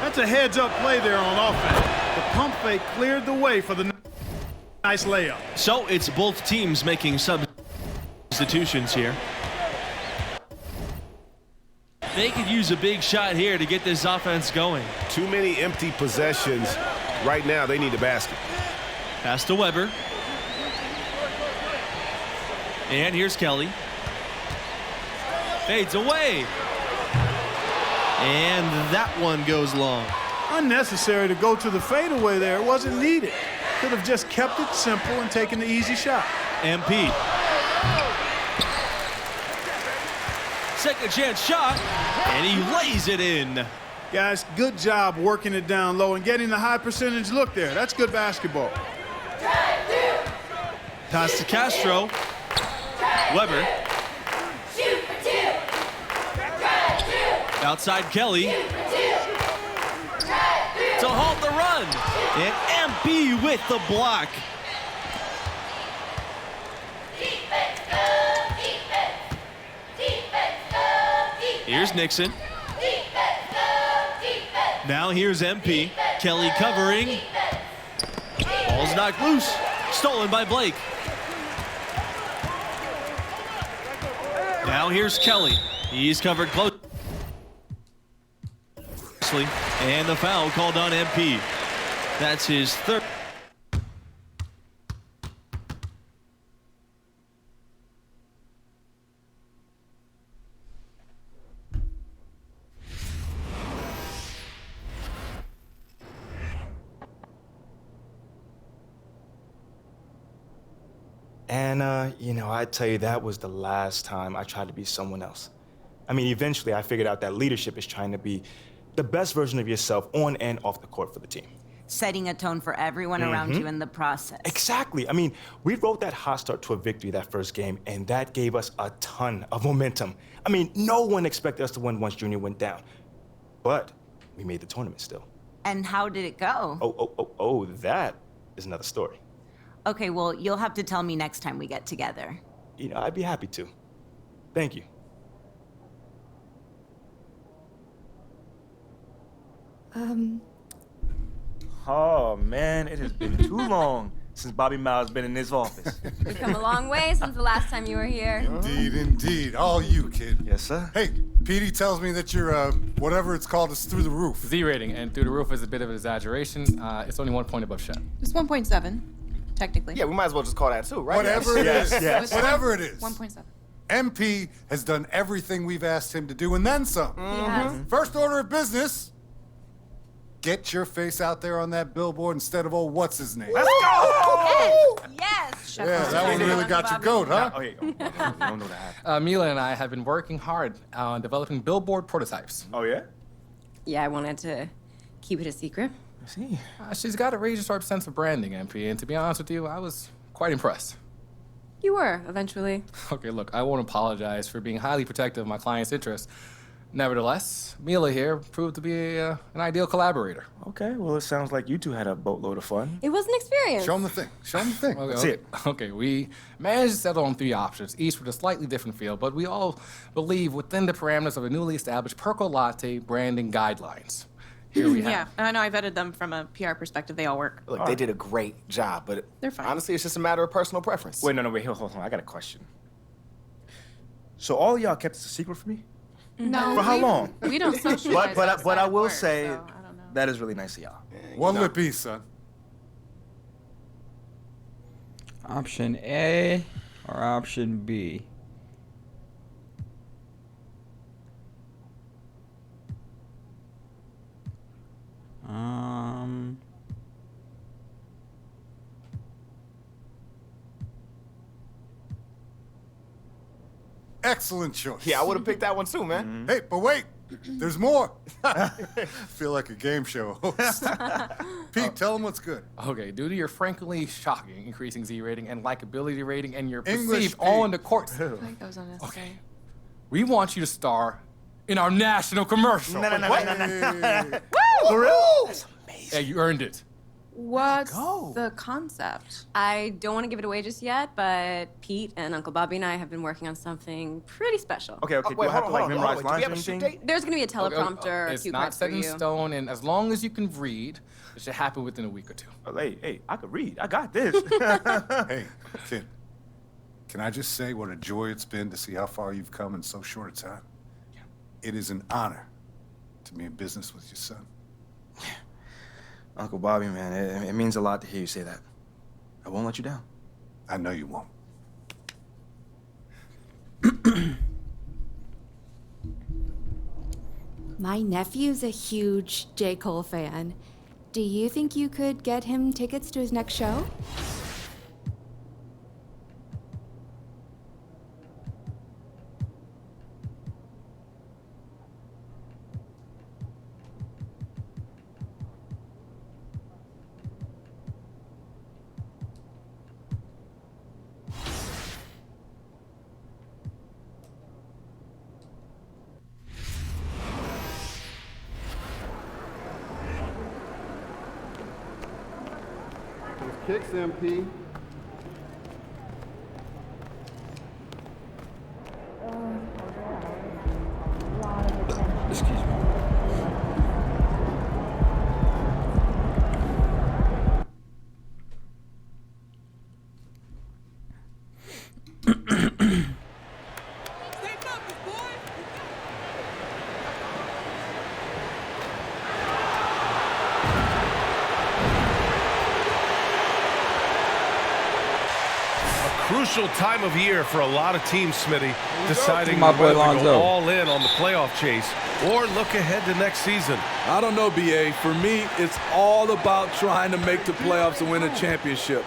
That's a heads-up play there on offense. The pump fake cleared the way for the nice layup. So it's both teams making substitutions here. They could use a big shot here to get this offense going. Too many empty possessions. Right now, they need a basket. Pass to Weber. And here's Kelly. Fades away. And that one goes long. Unnecessary to go to the fadeaway there. It wasn't needed. Could have just kept it simple and taken the easy shot. MP. Second chance shot, and he lays it in. Guys, good job working it down low and getting the high percentage look there. That's good basketball. Pass to Castro. Weber. Outside Kelly. To halt the run. And MP with the block. Here's Nixon. Now here's MP. Kelly covering. Ball's knocked loose. Stolen by Blake. Now here's Kelly. He's covered closely. And the foul called on MP. That's his third. And, you know, I tell you, that was the last time I tried to be someone else. I mean, eventually I figured out that leadership is trying to be the best version of yourself on and off the court for the team. setting a tone for everyone around you in the process. Exactly. I mean, we rode that hot start to a victory that first game, and that gave us a ton of momentum. I mean, no one expected us to win once Junior went down. But we made the tournament still. And how did it go? Oh, that is another story. Okay, well, you'll have to tell me next time we get together. You know, I'd be happy to. Thank you. Oh, man, it has been too long since Bobby Miles been in this office. We've come a long way since the last time you were here. Indeed, indeed. All you, kid. Yes, sir. Hey, Petey tells me that your, whatever it's called is through the roof. Z rating, and through the roof is a bit of an exaggeration. It's only 1 point above Shep. It's 1.7, technically. Yeah, we might as well just call that 2, right? Whatever it is. Yes. Whatever it is. 1.7. MP has done everything we've asked him to do and then some. He has. First order of business, get your face out there on that billboard instead of old what's-his-name. Let's go! Yes! Yeah, that one really got your goat, huh? Oh, yeah. You don't know that. Mila and I have been working hard on developing billboard prototypes. Oh, yeah? Yeah, I wanted to keep it a secret. I see. She's got a razor-sharp sense of branding, MP, and to be honest with you, I was quite impressed. You were, eventually. Okay, look, I won't apologize for being highly protective of my client's interests. Nevertheless, Mila here proved to be an ideal collaborator. Okay, well, it sounds like you two had a boatload of fun. It was an experience. Show him the thing. Show him the thing. Okay, See it. Okay, we managed to settle on 3 options, each with a slightly different feel, but we all believe within the parameters of a newly established Percolatte branding guidelines. Here we have. Yeah, I know I vetted them from a PR perspective. They all work. Look, they did a great job, but They're fine. honestly, it's just a matter of personal preference. Wait, no, wait, hold on. I got a question. So all y'all kept this a secret from me? No. For how long? We don't socialize. But I will work, say, so I don't know. that is really nice of y'all. One lip piece, son. Option A or option B? Excellent choice. Yeah, I would have picked that one too, man. Hey, but wait, there's more. Feel like a game show host. Pete, tell him what's good. Okay, due to your frankly shocking increasing Z rating and likability rating and your English perceived on the court. I think that was unnecessary. Okay. We want you to star in our national commercial. No. For real? Yeah, you earned it. What's the concept? I don't want to give it away just yet, but Pete and Uncle Bobby and I have been working on something pretty special. Okay, do I have to like memorize lines or anything? There's going to be a teleprompter, or It's cue not cards for set in you. stone, and as long as you can read, it should happen within a week or 2. Hey, I could read. I got this. Hey, kid, can I just say what a joy it's been to see how far you've come in so short a time? Yeah. It is an honor to be in business with your son. Uncle Bobby, man, it means a lot to hear you say that. I won't let you down. I know you won't. My nephew's a huge J. Cole fan. Do you think you could get him tickets to his next show? Kicks, MP. Excuse me. Crucial time of year for a lot of teams, Smitty, deciding My boy whether to Lonzo. go all in on the playoff chase or look ahead to next season. I don't know, BA. For me, it's all about trying to make the playoffs and win a championship.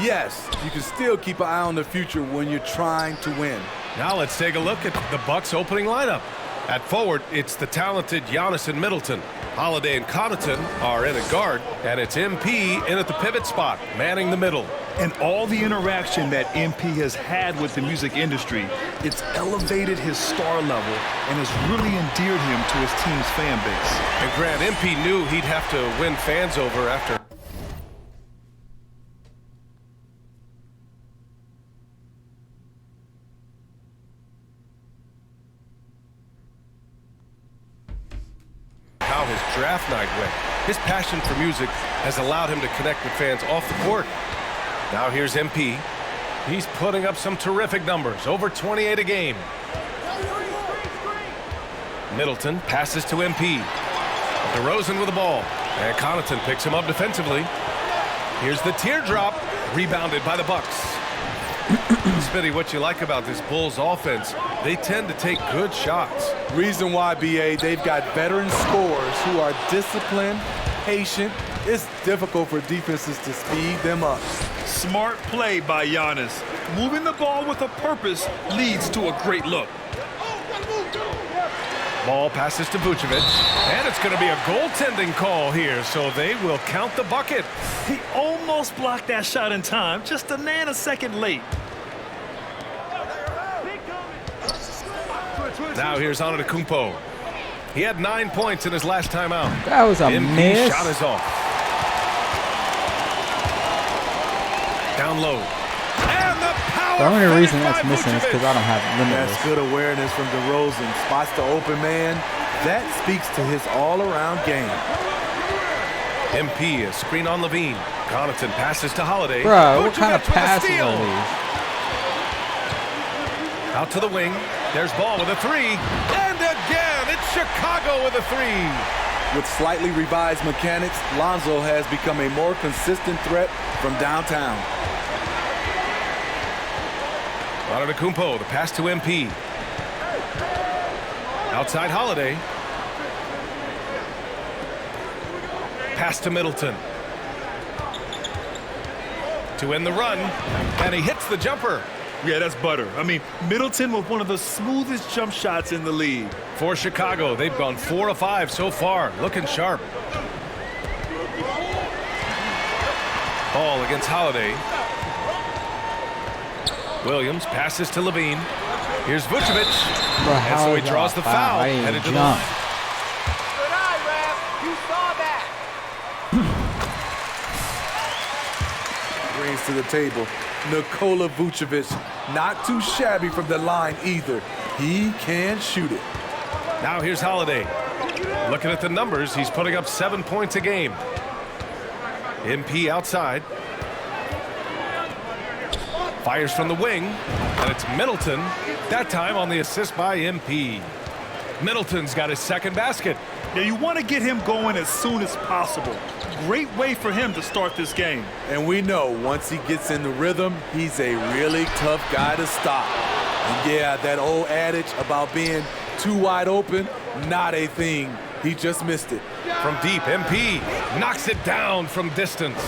Yes, you can still keep an eye on the future when you're trying to win. Now let's take a look at the Bucks' opening lineup. At forward, it's the talented Giannis and Middleton. Holiday and Connaughton are in at guard, and it's MP in at the pivot spot, manning the middle. And all the interaction that MP has had with the music industry, it's elevated his star level and has really endeared him to his team's fan base. And Grant, MP knew he'd have to win fans over after. How his draft night went. His passion for music has allowed him to connect with fans off the court. Now here's MP. He's putting up some terrific numbers, over 28 a game. Middleton passes to MP. DeRozan with the ball, and Connaughton picks him up defensively. Here's the teardrop, rebounded by the Bucks. Smitty, what you like about this Bulls offense, they tend to take good shots. Reason why, BA, they've got veteran scorers who are disciplined, patient. It's difficult for defenses to speed them up. Smart play by Giannis. Moving the ball with a purpose leads to a great look. Ball passes to Vucevic, and it's going to be a goaltending call here, so they will count the bucket. He almost blocked that shot in time, just a nanosecond late. Now here's Antetokounmpo. He had 9 points in his last time out. That was a miss. Shot is off. Down low. And the power. The only reason that's missing is because I don't have limitless. That's good awareness from DeRozan. Spots the open man. That speaks to his all-around game. MP, a screen on Levine. Connaughton passes to Holiday. Bro, what kind of passes are these? Out to the wing. There's Ball with a three. And again, it's Chicago with a three. With slightly revised mechanics, Lonzo has become a more consistent threat from downtown. Antetokounmpo, the pass to MP. Outside Holiday. Pass to Middleton. To end the run, and he hits the jumper. Yeah, that's butter. I mean, Middleton with one of the smoothest jump shots in the league. For Chicago, they've gone 4 of 5 so far, looking sharp. Ball against Holiday. Williams passes to Levine. Here's Vucevic. And so he draws the foul, headed to the line. Good eye, Ref. You saw that. Brings to the table. Nikola Vucevic, not too shabby from the line either. He can shoot it. Now here's Holiday. Looking at the numbers, he's putting up 7 points a game. MP outside. Fires from the wing, and it's Middleton, that time on the assist by MP. Middleton's got his second basket. Yeah, you want to get him going as soon as possible. Great way for him to start this game. And we know once he gets in the rhythm, he's a really tough guy to stop. And yeah, that old adage about being too wide open, not a thing. He just missed it. From deep, MP knocks it down from distance.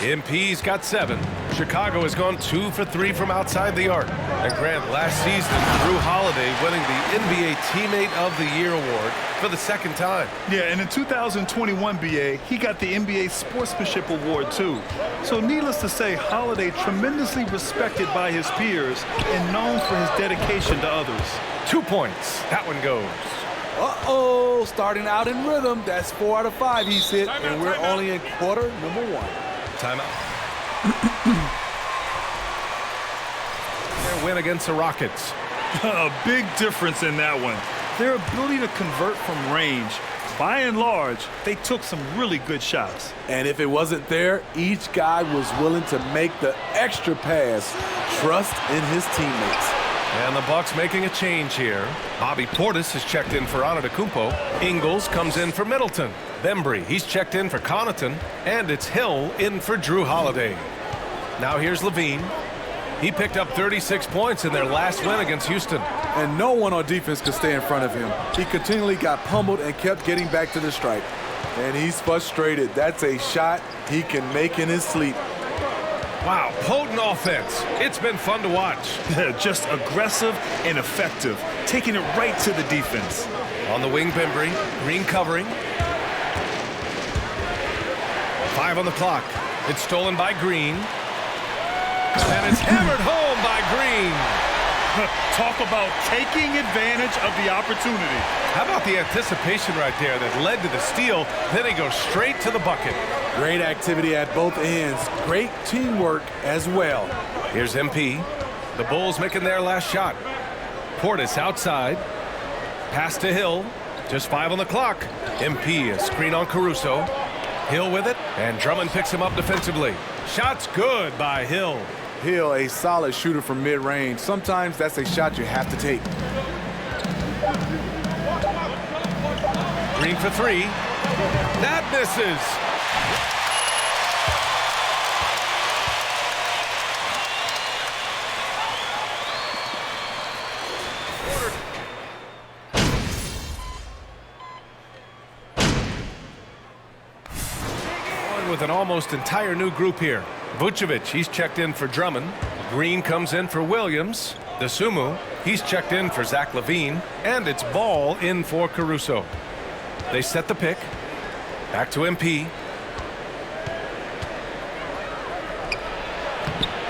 MP's got 7. Chicago has gone 2 for 3 from outside the arc. And Grant, last season, Drew Holiday winning the NBA Teammate of the Year award for the second time. Yeah, and in 2021, BA, he got the NBA Sportsmanship Award, too. So needless to say, Holiday tremendously respected by his peers and known for his dedication to others. 2 points. That one goes. Uh-oh, starting out in rhythm. That's 4 out of 5 he's hit, and we're only in quarter number 1. Timeout. Their win against the Rockets. A big difference in that one. Their ability to convert from range. By and large, they took some really good shots. And if it wasn't there, each guy was willing to make the extra pass. Trust in his teammates. And the Bucks making a change here. Bobby Portis has checked in for Antetokounmpo. Ingles comes in for Middleton. Bembry, he's checked in for Connaughton. And it's Hill in for Drew Holiday. Now here's Levine. He picked up 36 points in their last win against Houston. And no one on defense could stay in front of him. He continually got pummeled and kept getting back to the stripe. And he's frustrated. That's a shot he can make in his sleep. Wow, potent offense. It's been fun to watch. Just aggressive and effective, taking it right to the defense. On the wing, Bembry. Green covering. 5 on the clock. It's stolen by Green. And it's hammered home by Green. Talk about taking advantage of the opportunity. How about the anticipation right there that led to the steal? Then he goes straight to the bucket. Great activity at both ends. Great teamwork as well. Here's MP. The Bulls making their last shot. Portis outside. Pass to Hill. Just 5 on the clock. MP, a screen on Caruso. Hill with it, and Drummond picks him up defensively. Shot's good by Hill. Hill, a solid shooter from mid-range. Sometimes that's a shot you have to take. Green for 3. That misses. With an almost entire new group here. Vucevic, he's checked in for Drummond. Green comes in for Williams. Dasumu, he's checked in for Zach LaVine. And it's Ball in for Caruso. They set the pick. Back to MP.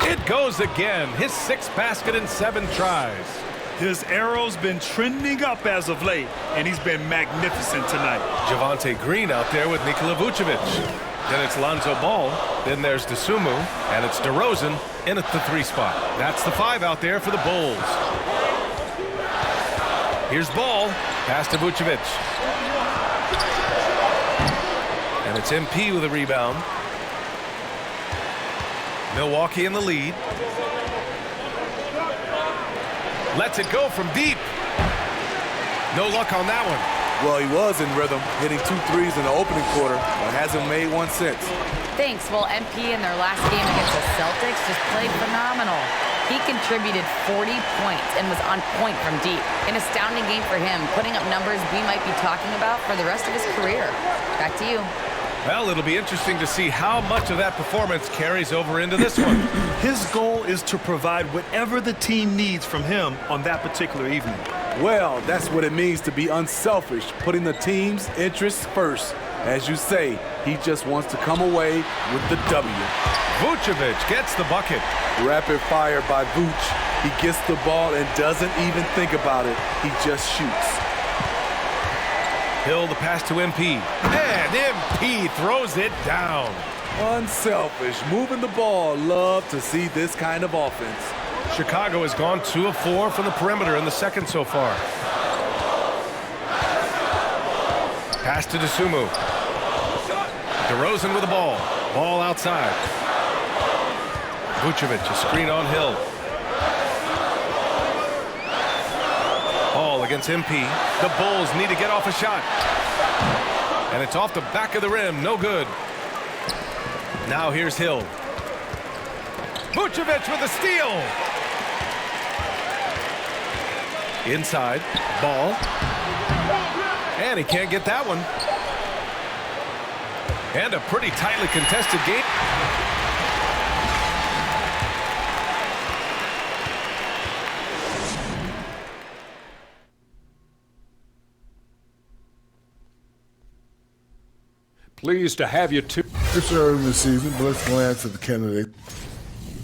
It goes again. His 6th basket in 7 tries. His arrow's been trending up as of late, and he's been magnificent tonight. Javonte Green out there with Nikola Vucevic. Then it's Lonzo Ball. Then there's Dasumu. And it's DeRozan in at the 3 spot. That's the 5 out there for the Bulls. Here's Ball. Pass to Vucevic. And it's MP with a rebound. Milwaukee in the lead. Lets it go from deep. No luck on that one. Well, he was in rhythm, hitting 2 threes in the opening quarter, but hasn't made one since. Thanks. Well, MP in their last game against the Celtics just played phenomenal. He contributed 40 points and was on point from deep. An astounding game for him, putting up numbers we might be talking about for the rest of his career. Back to you. Well, it'll be interesting to see how much of that performance carries over into this one. His goal is to provide whatever the team needs from him on that particular evening. Well, that's what it means to be unselfish, putting the team's interests first. As you say, he just wants to come away with the W. Vucevic gets the bucket. Rapid fire by Vuce. He gets the ball and doesn't even think about it. He just shoots. Hill the pass to MP. And MP throws it down. Unselfish, moving the ball. Love to see this kind of offense. Chicago has gone 2 of 4 from the perimeter in the second so far. Pass to Dasumu. DeRozan with the ball. Ball outside. Vucevic, a screen on Hill. Ball against MP. The Bulls need to get off a shot. And it's off the back of the rim. No good. Now here's Hill. Vucevic with a steal. Inside. Ball. And he can't get that one. And a pretty tightly contested game. Pleased to have you too. It's early in the season, but let's glance at the candidate.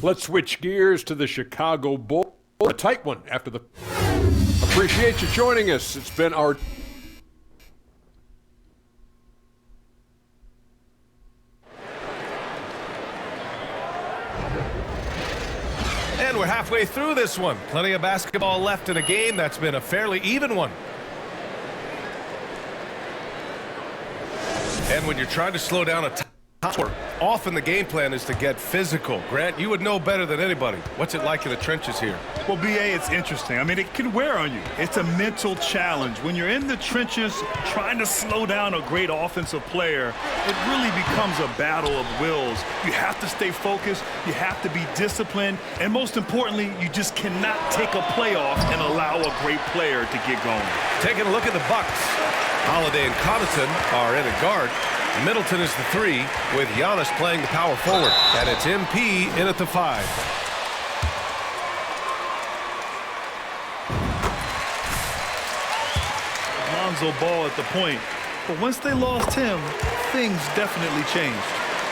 Let's switch gears to the Chicago Bulls. A tight one after the... Appreciate you joining us. It's been our... And we're halfway through this one. Plenty of basketball left in a game that's been a fairly even one. And when you're trying to slow down a top scorer, often the game plan is to get physical. Grant, you would know better than anybody. What's it like in the trenches here? Well, BA, it's interesting. I mean, it can wear on you. It's a mental challenge. When you're in the trenches trying to slow down a great offensive player, it really becomes a battle of wills. You have to stay focused. You have to be disciplined. And most importantly, you just cannot take a playoff and allow a great player to get going. Taking a look at the Bucks. Holiday and Connaughton are in at guard. Middleton is the 3, with Giannis playing the power forward. And it's MP in at the 5. Lonzo Ball at the point. But once they lost him, things definitely changed.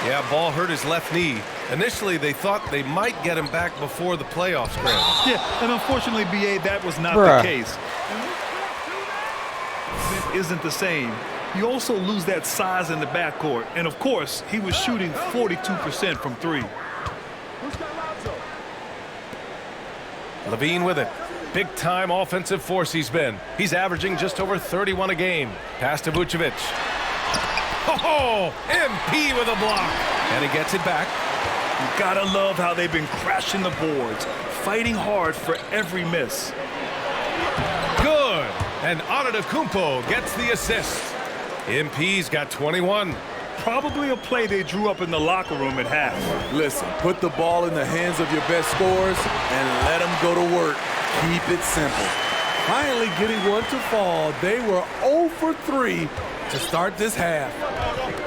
Yeah, Ball hurt his left knee. Initially, they thought they might get him back before the playoffs, Grant. Yeah, and unfortunately, BA, that was not Bruh. the case. It isn't the same. You also lose that size in the backcourt. And, of course, he was shooting 42% from 3. Levine with it. Big-time offensive force he's been. He's averaging just over 31 a game. Pass to Vucevic. Oh, MP with a block. And he gets it back. You gotta love how they've been crashing the boards, fighting hard for every miss. Good. And Antetokounmpo gets the assist. MP's got 21. Probably a play they drew up in the locker room at half. Listen, put the ball in the hands of your best scorers and let them go to work. Keep it simple. Finally getting one to fall. They were 0 for 3 to start this half.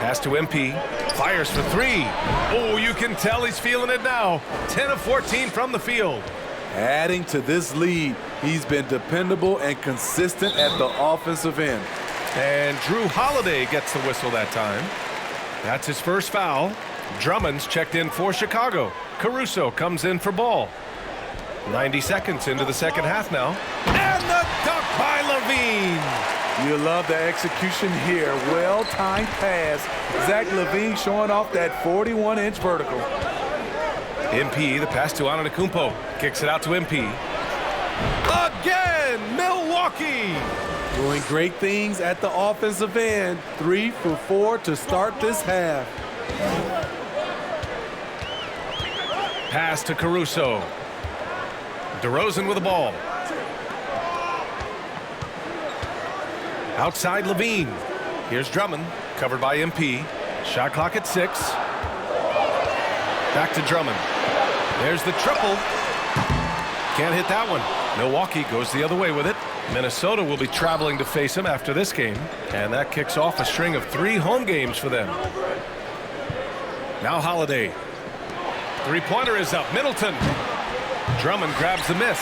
Pass to MP. Fires for 3. Oh, you can tell he's feeling it now. 10 of 14 from the field. Adding to this lead, he's been dependable and consistent at the offensive end. And Drew Holiday gets the whistle that time. That's his first foul. Drummond's checked in for Chicago. Caruso comes in for Ball. 90 seconds into the second half now. And the dunk by Levine. You love the execution here. Well-timed pass. Zach Levine showing off that 41-inch vertical. MP, the pass to Antetokounmpo. Kicks it out to MP. Again, Milwaukee. Doing great things at the offensive end. 3 for 4 to start this half. Pass to Caruso. DeRozan with the ball. Outside Levine. Here's Drummond, covered by MP. Shot clock at 6. Back to Drummond. There's the triple. Can't hit that one. Milwaukee goes the other way with it. Minnesota will be traveling to face him after this game. And that kicks off a string of 3 home games for them. Now Holiday. Three-pointer is up. Middleton. Drummond grabs the miss.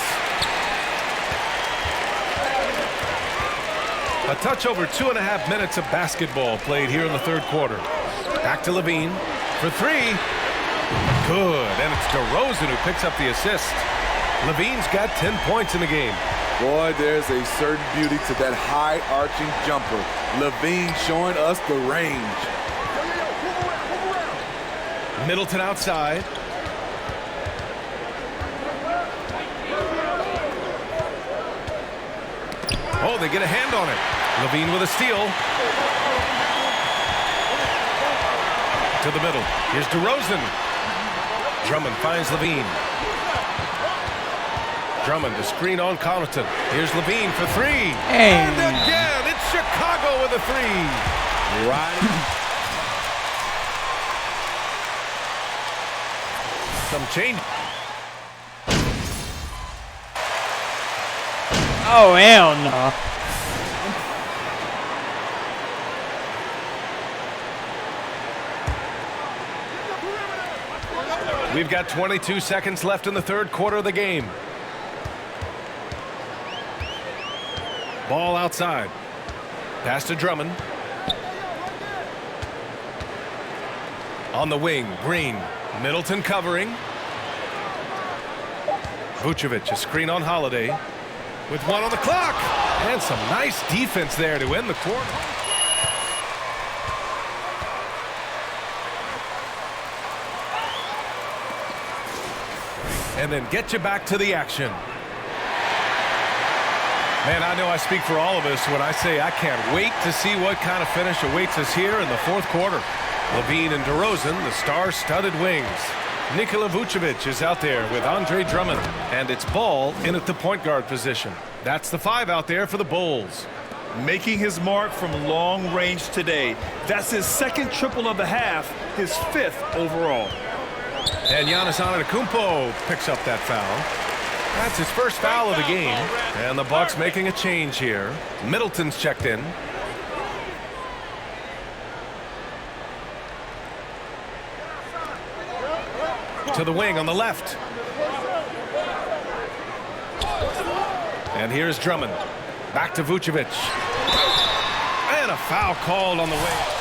A touch over 2.5 minutes of basketball played here in the third quarter. Back to Levine for 3. Good, and it's DeRozan who picks up the assist. Levine's got 10 points in the game. Boy, there's a certain beauty to that high-arching jumper. Levine showing us the range. Middleton outside. Oh, they get a hand on it. Levine with a steal. To the middle. Here's DeRozan. Drummond finds Levine. Drummond to screen on Connaughton. Here's Levine for 3. Hey. And again, it's Chicago with a 3. Right. Some change. Oh, hell no. We've got 22 seconds left in the third quarter of the game. Ball outside. Pass to Drummond. On the wing, Green. Middleton covering. Vucevic, a screen on Holiday. With 1 on the clock. And some nice defense there to end the quarter. And then get you back to the action. Man, I know I speak for all of us when I say I can't wait to see what kind of finish awaits us here in the fourth quarter. Levine and DeRozan, the star-studded wings. Nikola Vucevic is out there with Andre Drummond. And it's Ball in at the point guard position. That's the 5 out there for the Bulls. Making his mark from long range today. That's his second triple of the half, his 5th overall. And Giannis Antetokounmpo picks up that foul. That's his first foul of the game. And the Bucks making a change here. Middleton's checked in. To the wing on the left. And here's Drummond. Back to Vucevic. And a foul called on the wing.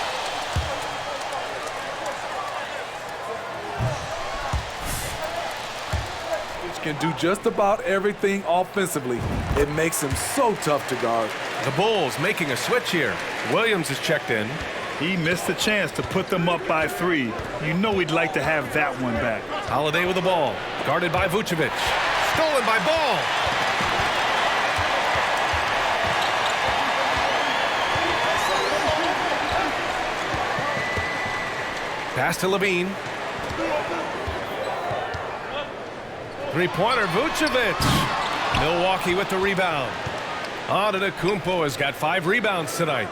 Can do just about everything offensively. It makes him so tough to guard. The Bulls making a switch here. Williams is checked in. He missed the chance to put them up by 3. You know we'd like to have that one back. Holiday with the ball. Guarded by Vucevic. Stolen by Ball. Pass to Levine. Three-pointer, Vucevic. Milwaukee with the rebound. Antetokounmpo has got 5 rebounds tonight.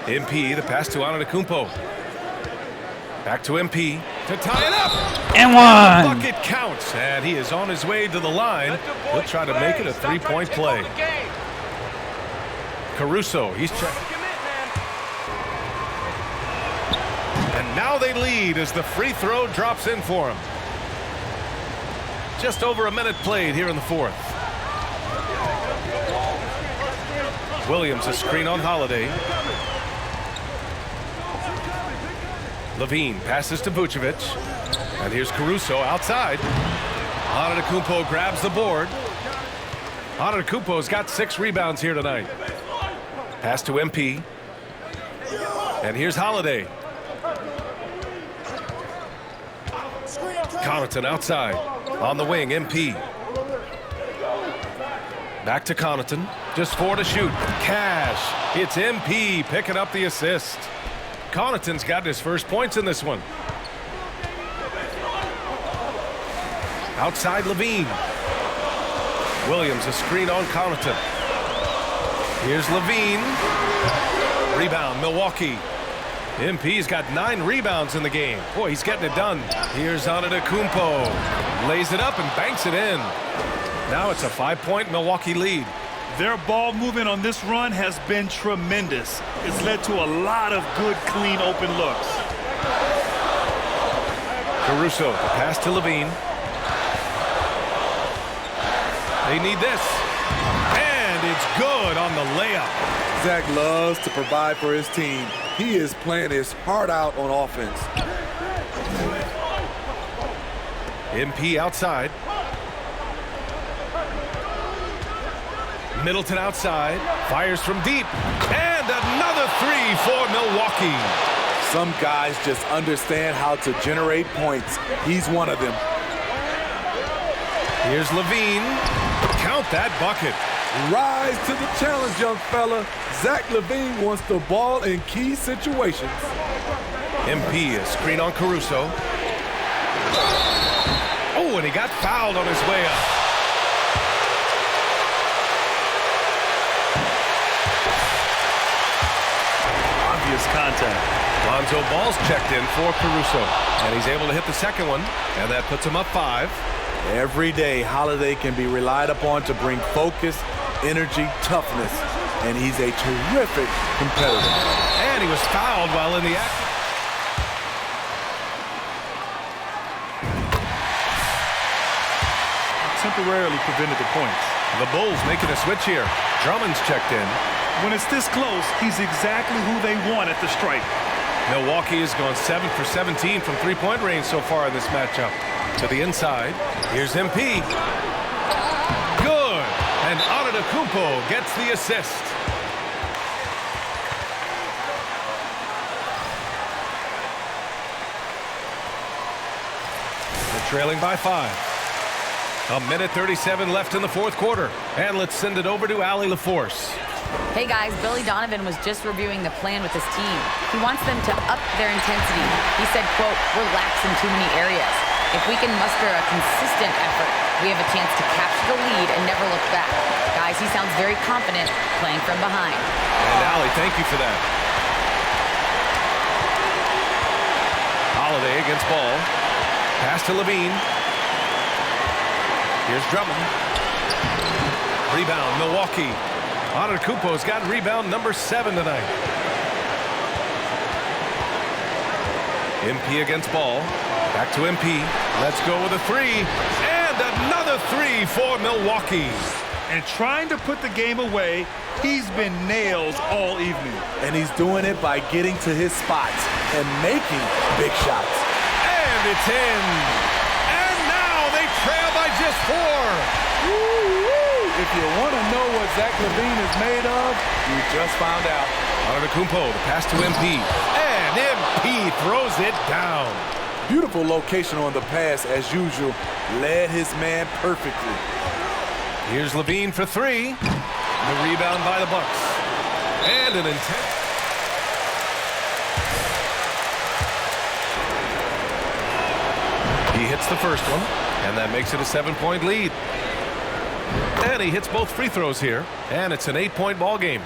MP, the pass to Antetokounmpo. Back to MP to tie it up. And one. The bucket counts, and he is on his way to the line. He'll try to make it a 3-point play. Caruso, he's checked. And now they lead as the free throw drops in for him. Just over a minute played here in the 4th. Williams a screen on Holiday. Levine passes to Vucevic. And here's Caruso outside. Antetokounmpo grabs the board. Antetokounmpo's got 6 rebounds here tonight. Pass to MP. And here's Holiday. Connaughton outside. On the wing, MP. Back to Connaughton. Just 4 to shoot. Cash. It's MP picking up the assist. Connaughton's got his first points in this one. Outside Levine. Williams a screen on Connaughton. Here's Levine. Rebound, Milwaukee. MP's got 9 rebounds in the game. Boy, he's getting it done. Here's Antetokounmpo. Lays it up and banks it in. Now it's a 5-point Milwaukee lead. Their ball movement on this run has been tremendous. It's led to a lot of good, clean, open looks. Caruso, the pass to Levine. They need this. And it's good on the layup. Zach loves to provide for his team. He is playing his heart out on offense. MP outside. Middleton outside. Fires from deep. And another 3 for Milwaukee. Some guys just understand how to generate points. He's one of them. Here's Levine. Count that bucket. Rise to the challenge, young fella. Zach Levine wants the ball in key situations. MP a screen on Caruso. Oh, and he got fouled on his way up. Obvious contact. Lonzo Ball's checked in for Caruso. And he's able to hit the second one. And that puts him up 5. Every day, Holiday can be relied upon to bring focus, energy, toughness, and he's a terrific competitor. And he was fouled while in the action. Temporarily prevented the points. The Bulls making a switch here. Drummond's checked in. When it's this close, he's exactly who they want at the stripe. Milwaukee has gone 7 for 17 from 3-point range so far in this matchup. To the inside. Here's MP. Good. And Antetokounmpo gets the assist. They're trailing by 5. A minute 37 left in the 4th quarter. And let's send it over to Allie LaForce. Hey guys, Billy Donovan was just reviewing the plan with his team. He wants them to up their intensity. He said, quote, "We're lax in too many areas. If we can muster a consistent effort, we have a chance to capture the lead and never look back." Guys, he sounds very confident playing from behind. And Allie, thank you for that. Holiday against Ball. Pass to Levine. Here's Drummond. Rebound, Milwaukee. Antetokounmpo's got rebound number 7 tonight. MP against ball. Back to MP. Let's go with a three. And another three for Milwaukee. And trying to put the game away, he's been nails all evening. And he's doing it by getting to his spots and making big shots. And it's in. And now they trail by just 4. Woo-woo. If you want to know what Zach LaVine is made of, you just found out. Antetokounmpo, the pass to MP. And MP throws it down. Beautiful location on the pass, as usual. Led his man perfectly. Here's LaVine for 3. The rebound by the Bucks. And an intense... He hits the first one, and that makes it a 7-point lead. And he hits both free throws here, and it's an 8-point ball game.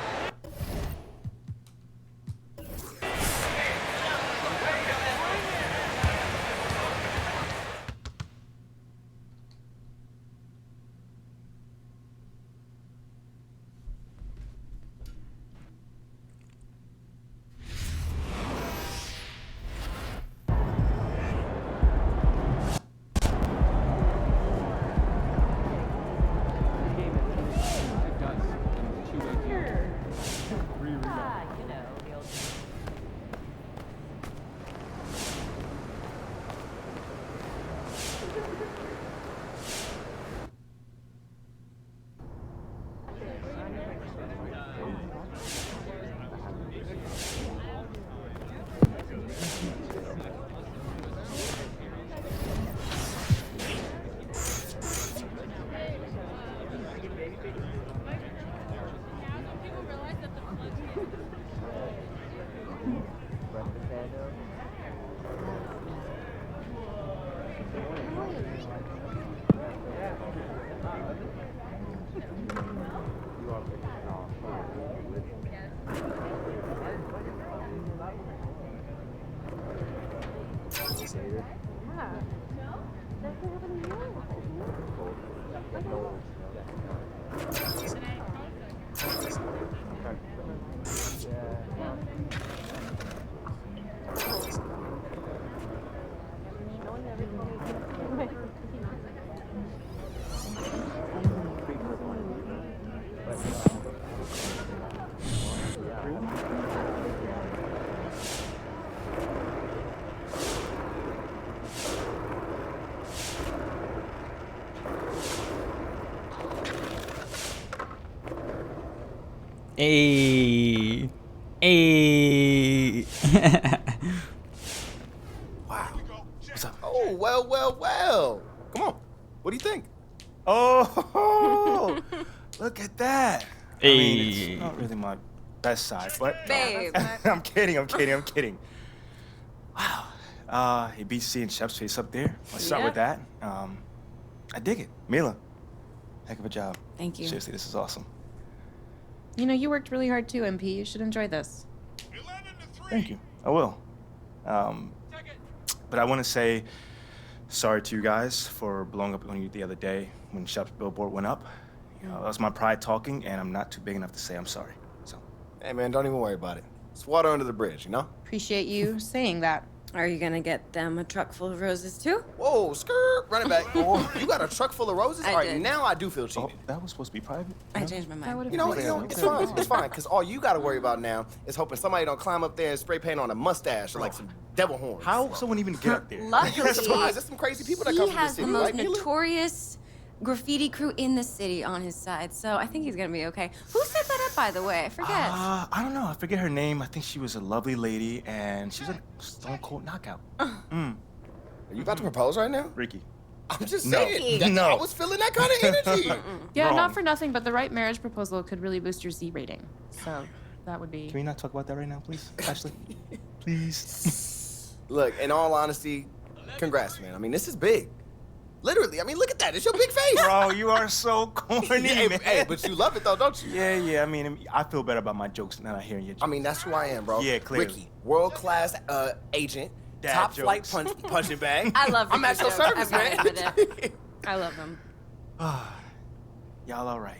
Hey. Wow. What's up? Oh, well. Come on. What do you think? Oh, look at that. Hey. I mean, it's not really my best side, but Babe. I'm kidding. Wow. He beats C and Shep's face up there. Let's start with that. I dig it. Mila, heck of a job. Thank you. Seriously, this is awesome. You know, you worked really hard too, MP. You should enjoy this. Thank you. I will. But I want to say sorry to you guys for blowing up on you the other day when Shep's billboard went up. You know, that was my pride talking, and I'm not too big enough to say I'm sorry. So. Hey, man, don't even worry about it. It's water under the bridge, you know? Appreciate you saying that. Are you gonna get them a truck full of roses too? Whoa, skirt, run it back. Oh, you got a truck full of roses? All right, did. now I do feel cheated. Oh, that was supposed to be private. I changed my mind. You know, it's fine. It's fine, because all you got to worry about now is hoping somebody don't climb up there and spray paint on a mustache or like some devil horns. How someone even get up there? Luckily, You're surprised. There's some crazy people that he come from the has city, the most right, Mila? notorious graffiti crew in the city on his side, so I think he's gonna be okay. Who set that up, by the way? I forget. I don't know. I forget her name. I think she was a lovely lady, and she's a stone cold knockout. Are you about to propose right now? Ricky. I'm just No. saying. No. I was feeling that kind of energy. Yeah, Wrong. not for nothing, but the right marriage proposal could really boost your Z rating. So that would be. Can we not talk about that right now, please? Ashley? Please. Look, in all honesty, congrats, man. I mean, this is big. Literally, I mean, look at that. It's your big face. Bro, you are so corny, hey, man. hey, but you love it, though, don't you? Yeah. I mean, I feel better about my jokes now hearing your jokes. I mean, that's who I am, bro. Yeah, clearly. Ricky, world-class agent, Dad top jokes. flight punching bag. I love I'm at your Ricky's jokes. service, I gotta man. admit it. I love them. Y'all all right.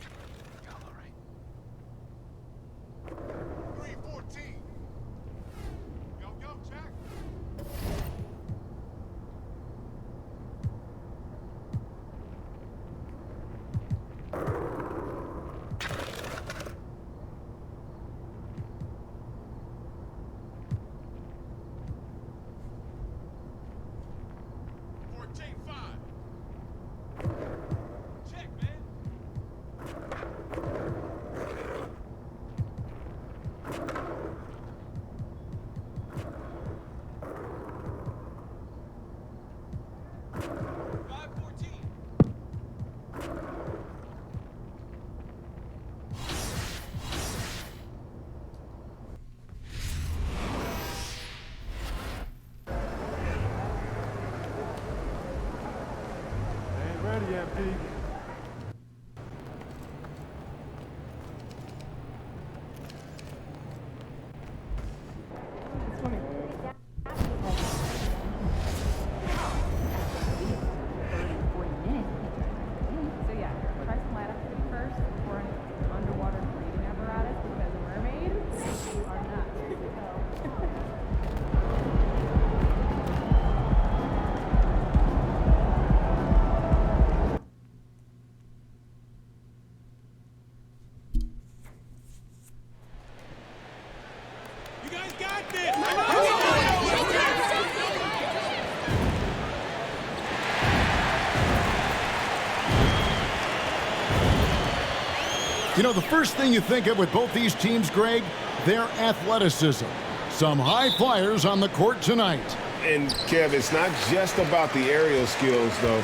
You know, the first thing you think of with both these teams, Greg, their athleticism. Some high flyers on the court tonight. And, Kev, it's not just about the aerial skills, though.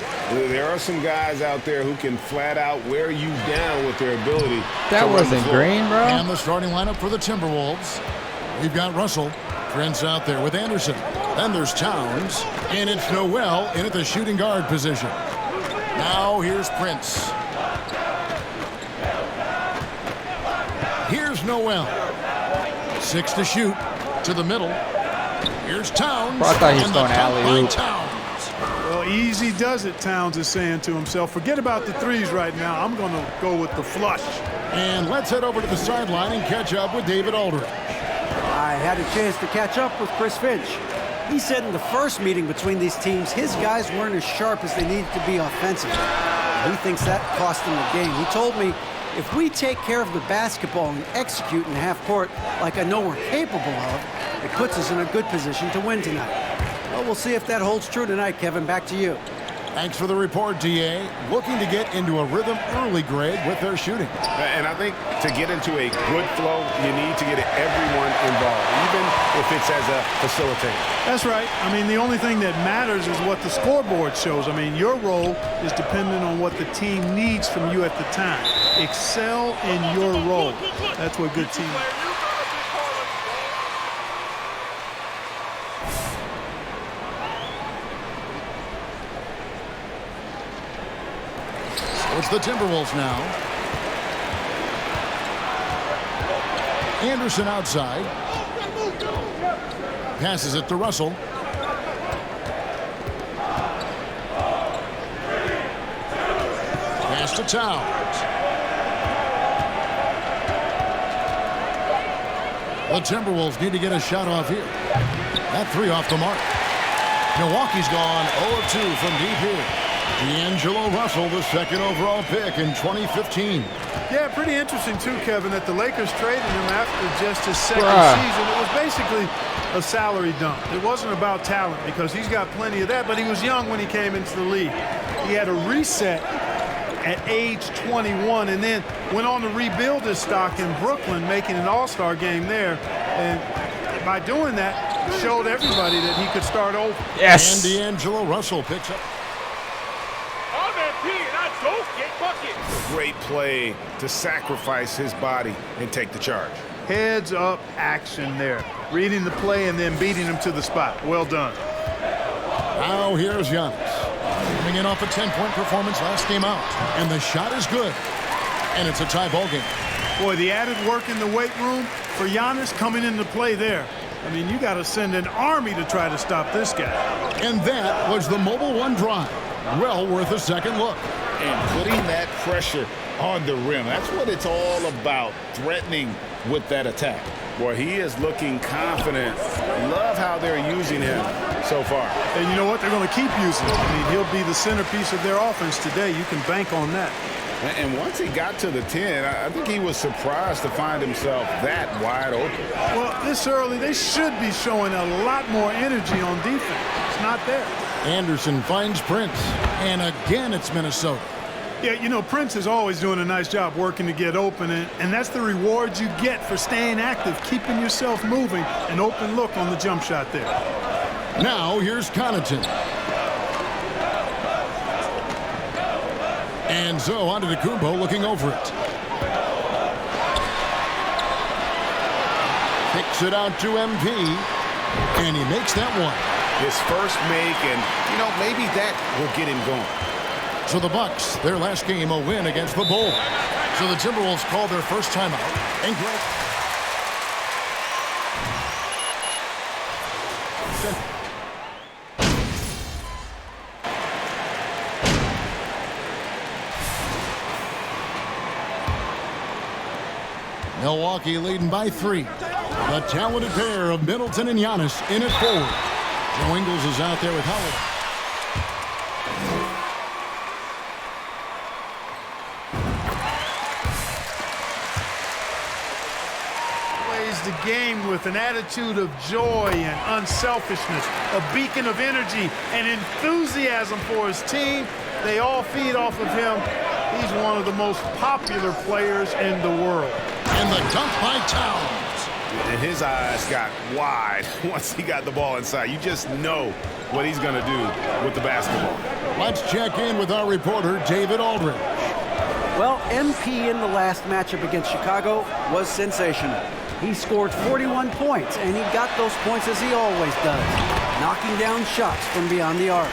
There are some guys out there who can flat out wear you down with their ability. That wasn't green, bro. And the starting lineup for the Timberwolves. We've got Russell, Prince out there with Anderson. Then there's Towns, and it's Noel in at the shooting guard position. Now here's Prince. Here's Noel. 6 to shoot. To the middle. Here's Towns. Bro, I thought he was going alley-oop. Well, easy does it, Towns is saying to himself. Forget about the threes right now. I'm going to go with the flush. And let's head over to the sideline and catch up with David Aldridge. I had a chance to catch up with Chris Finch. He said in the first meeting between these teams, his guys weren't as sharp as they needed to be offensively. He thinks that cost him the game. He told me, if we take care of the basketball and execute in half court like I know we're capable of, it puts us in a good position to win tonight. Well, we'll see if that holds true tonight, Kevin. Back to you. Thanks for the report, D.A. Looking to get into a rhythm early, Greg, with their shooting. And I think to get into a good flow, you need to get everyone involved, even if it's as a facilitator. That's right. I mean, the only thing that matters is what the scoreboard shows. I mean, your role is dependent on what the team needs from you at the time. Excel in your role. That's what good team is. It's the Timberwolves now. Anderson outside. Passes it to Russell. Pass to Towns. The Timberwolves need to get a shot off here. That three off the mark. Milwaukee's gone 0-2 from deep here. D'Angelo Russell, the second overall pick in 2015. Yeah, pretty interesting, too, Kevin, that the Lakers traded him after just his second season. It was basically a salary dump. It wasn't about talent because he's got plenty of that, but he was young when he came into the league. He had a reset at age 21 and then went on to rebuild his stock in Brooklyn, making an all-star game there. And by doing that, showed everybody that he could start over. Yes. And D'Angelo Russell picks up. Great play to sacrifice his body and take the charge. Heads up action there. Reading the play and then beating him to the spot. Well done. Now here's Giannis. Coming in off a 10-point performance last game out. And the shot is good. And it's a tie ball game. Boy, the added work in the weight room for Giannis coming into play there. I mean, you got to send an army to try to stop this guy. And that was the Mobile One drive. Well worth a second look. And putting that pressure on the rim. That's what it's all about, threatening with that attack. Boy, he is looking confident. Love how they're using him so far. And you know what? They're going to keep using him. I mean, he'll be the centerpiece of their offense today. You can bank on that. And once he got to the 10, I think he was surprised to find himself that wide open. Well, this early, they should be showing a lot more energy on defense. It's not there. Anderson finds Prince. And again, it's Minnesota. Yeah, you know, Prince is always doing a nice job working to get open, and that's the reward you get for staying active, keeping yourself moving, an open look on the jump shot there. Now, here's Connaughton. And so on to Antetokounmpo looking over it. Kicks it out to MP, and he makes that one. His first make, and, you know, maybe that will get him going. So the Bucks, their last game, a win against the Bulls. So the Timberwolves call their first timeout. And Milwaukee leading by 3. The talented pair of Middleton and Giannis in it forward. Joe Ingles is out there with Howard. Plays the game with an attitude of joy and unselfishness, a beacon of energy and enthusiasm for his team. They all feed off of him. He's one of the most popular players in the world. And the dunk by Towns. And his eyes got wide once he got the ball inside. You just know what he's going to do with the basketball. Let's check in with our reporter, David Aldridge. Well, MP in the last matchup against Chicago was sensational. He scored 41 points, and he got those points as he always does, knocking down shots from beyond the arc.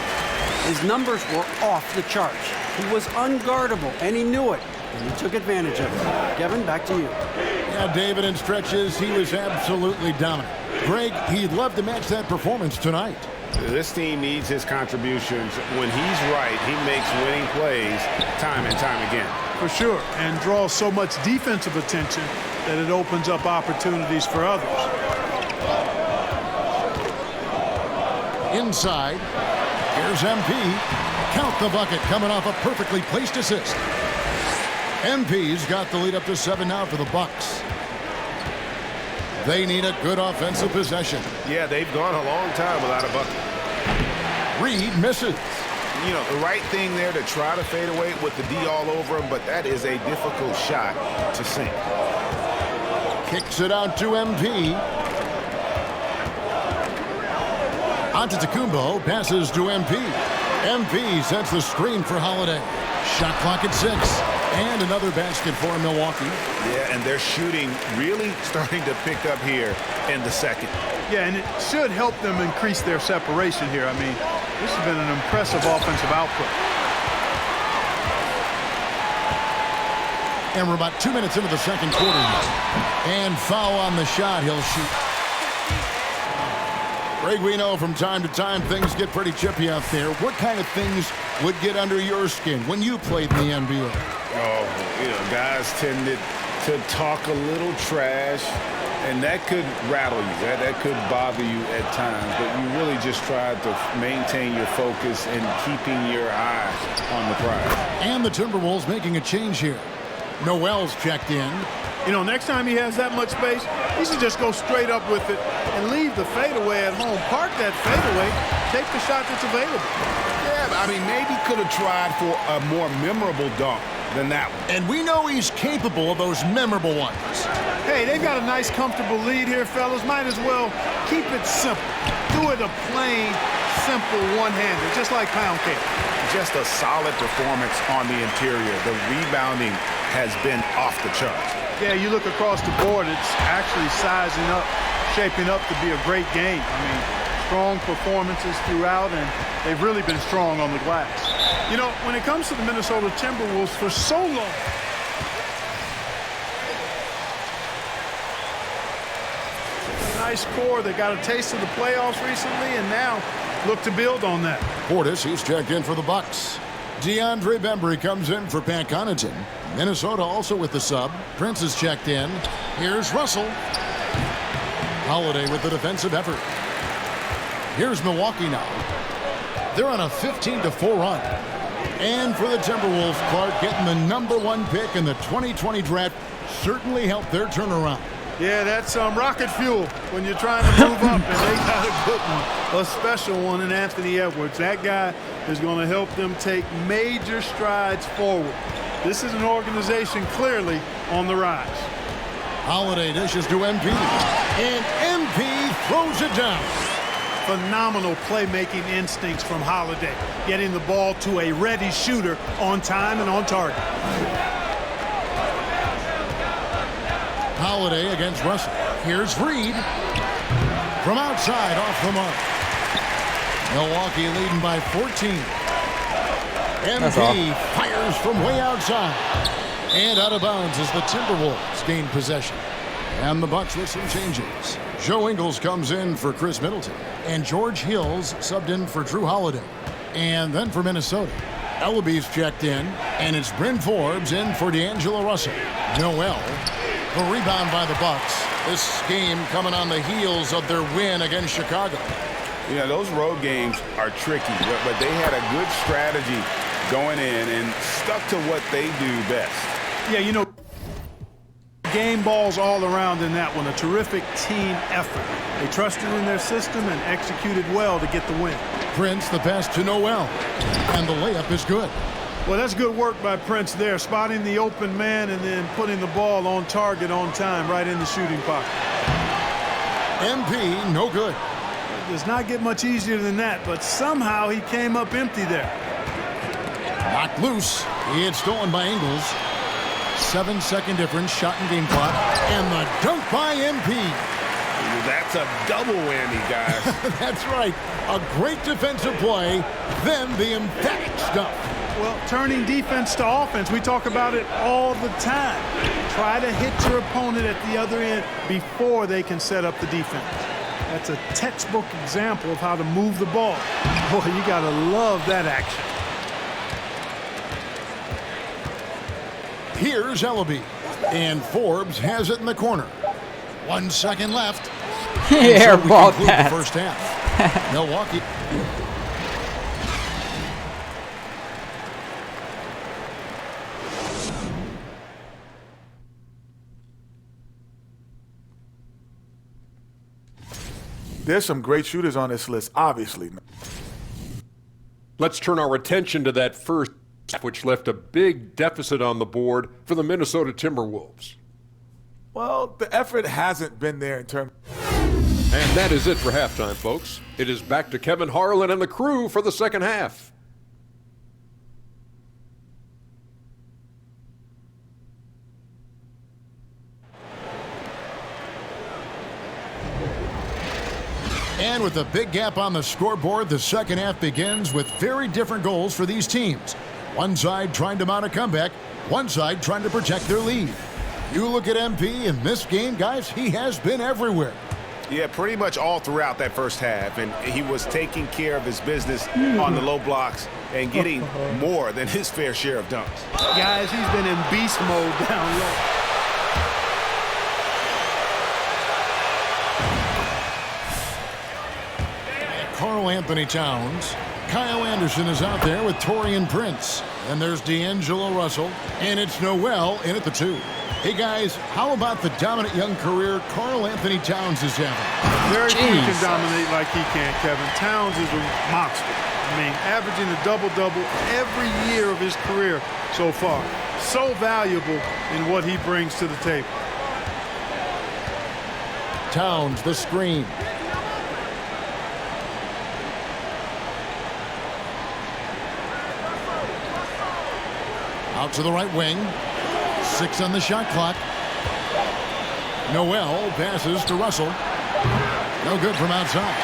His numbers were off the charts. He was unguardable, and he knew it, and he took advantage of it. Kevin, back to you. Yeah, David, in stretches, he was absolutely dominant. Greg, he'd love to match that performance tonight. This team needs his contributions. When he's right, he makes winning plays time and time again. For sure, and draws so much defensive attention that it opens up opportunities for others. Inside, here's MP. Count the bucket, coming off a perfectly placed assist. MP's got the lead up to 7 now for the Bucks. They need a good offensive possession. Yeah, they've gone a long time without a bucket. Reed misses. You know, the right thing there to try to fade away with the D all over him, but that is a difficult shot to sink. Kicks it out to MP. Antetokounmpo passes to MP. MP sets the screen for Holiday. Shot clock at 6. And another basket for Milwaukee. Yeah, and their shooting really starting to pick up here in the second. Yeah, and it should help them increase their separation here. I mean, this has been an impressive offensive output. And we're about 2 minutes into the second quarter. And foul on the shot. He'll shoot. Greg, we know from time to time things get pretty chippy out there. What kind of things would get under your skin when you played in the NBA? Oh, you know, guys tended to talk a little trash, and that could rattle you. That could bother you at times, but you really just tried to maintain your focus and keeping your eye on the prize. And the Timberwolves making a change here. Noel's checked in. You know, next time he has that much space, he should just go straight up with it and leave the fadeaway at home. Park that fadeaway, take the shot that's available. Yeah, I mean, maybe could have tried for a more memorable dunk than that one. And we know he's capable of those memorable ones. Hey, they've got a nice, comfortable lead here, fellas. Might as well keep it simple. Do it a plain, simple one-hander, just like pound cake. Just a solid performance on the interior. The rebounding has been off the charts. Yeah, you look across the board, it's actually sizing up, shaping up to be a great game. I mean, strong performances throughout, and they've really been strong on the glass. You know, when it comes to the Minnesota Timberwolves, for so long, a nice core that got a taste of the playoffs recently, and now look to build on that. Portis, he's checked in for the Bucks. DeAndre Bembry comes in for Pat Connaughton. Minnesota also with the sub. Prince is checked in. Here's Russell. Holiday with the defensive effort. Here's Milwaukee now. They're on a 15-4 run. And for the Timberwolves, Clark getting the #1 pick in the 2020 draft certainly helped their turnaround. Yeah, that's rocket fuel when you're trying to move up, and they got a good one, a special one in Anthony Edwards. That guy is going to help them take major strides forward. This is an organization clearly on the rise. Holiday dishes to MP, and MP throws it down. Phenomenal playmaking instincts from Holiday, getting the ball to a ready shooter on time and on target. Holiday against Russell. Here's Reed. From outside, off the mark. Milwaukee leading by 14. MP fires from way outside. And out of bounds as the Timberwolves gain possession. And the Bucks with some changes. Joe Ingles comes in for Chris Middleton. And George Hills subbed in for Drew Holiday. And then for Minnesota, Ellaby's checked in. And it's Bryn Forbes in for D'Angelo Russell. Noel, the rebound by the Bucks. This game coming on the heels of their win against Chicago. Yeah, those road games are tricky, but they had a good strategy going in and stuck to what they do best. Yeah, you know, game balls all around in that one. A terrific team effort. They trusted in their system and executed well to get the win. Prince, the pass to Noel. And the layup is good. Well, that's good work by Prince there, spotting the open man and then putting the ball on target on time right in the shooting pocket. MP, no good. It does not get much easier than that, but somehow he came up empty there. Knocked loose. He had stolen by Ingles. 7-second difference, shot and game clock. And the dunk by MP. That's a double whammy, guys. That's right. A great defensive play, then the emphatic stuff. Well, turning defense to offense, we talk about it all the time. Try to hit your opponent at the other end before they can set up the defense. That's a textbook example of how to move the ball. Boy, you gotta love that action. Here's Ellaby. And Forbes has it in the corner. 1 second left. Airball pass. The first half. Milwaukee. There's some great shooters on this list, obviously. Let's turn our attention to that first half, which left a big deficit on the board for the Minnesota Timberwolves. Well, the effort hasn't been there in terms. And that is it for halftime, folks. It is back to Kevin Harlan and the crew for the second half. And with a big gap on the scoreboard, the second half begins with very different goals for these teams. One side trying to mount a comeback, one side trying to protect their lead. You look at MP in this game, guys, he has been everywhere. Yeah, pretty much all throughout that first half, and he was taking care of his business on the low blocks and getting more than his fair share of dunks. Guys, he's been in beast mode down low. Karl Anthony Towns. Kyle Anderson is out there with Taurean Prince. And there's D'Angelo Russell. And it's Noel in at the 2. Hey, guys, how about the dominant young career Karl Anthony Towns is having? Very few can dominate like he can, Kevin. Towns is a monster. I mean, averaging a double-double every year of his career so far. So valuable in what he brings to the table. Towns, the screen. Out to the right wing. 6 on the shot clock. Noel passes to Russell. No good from outside.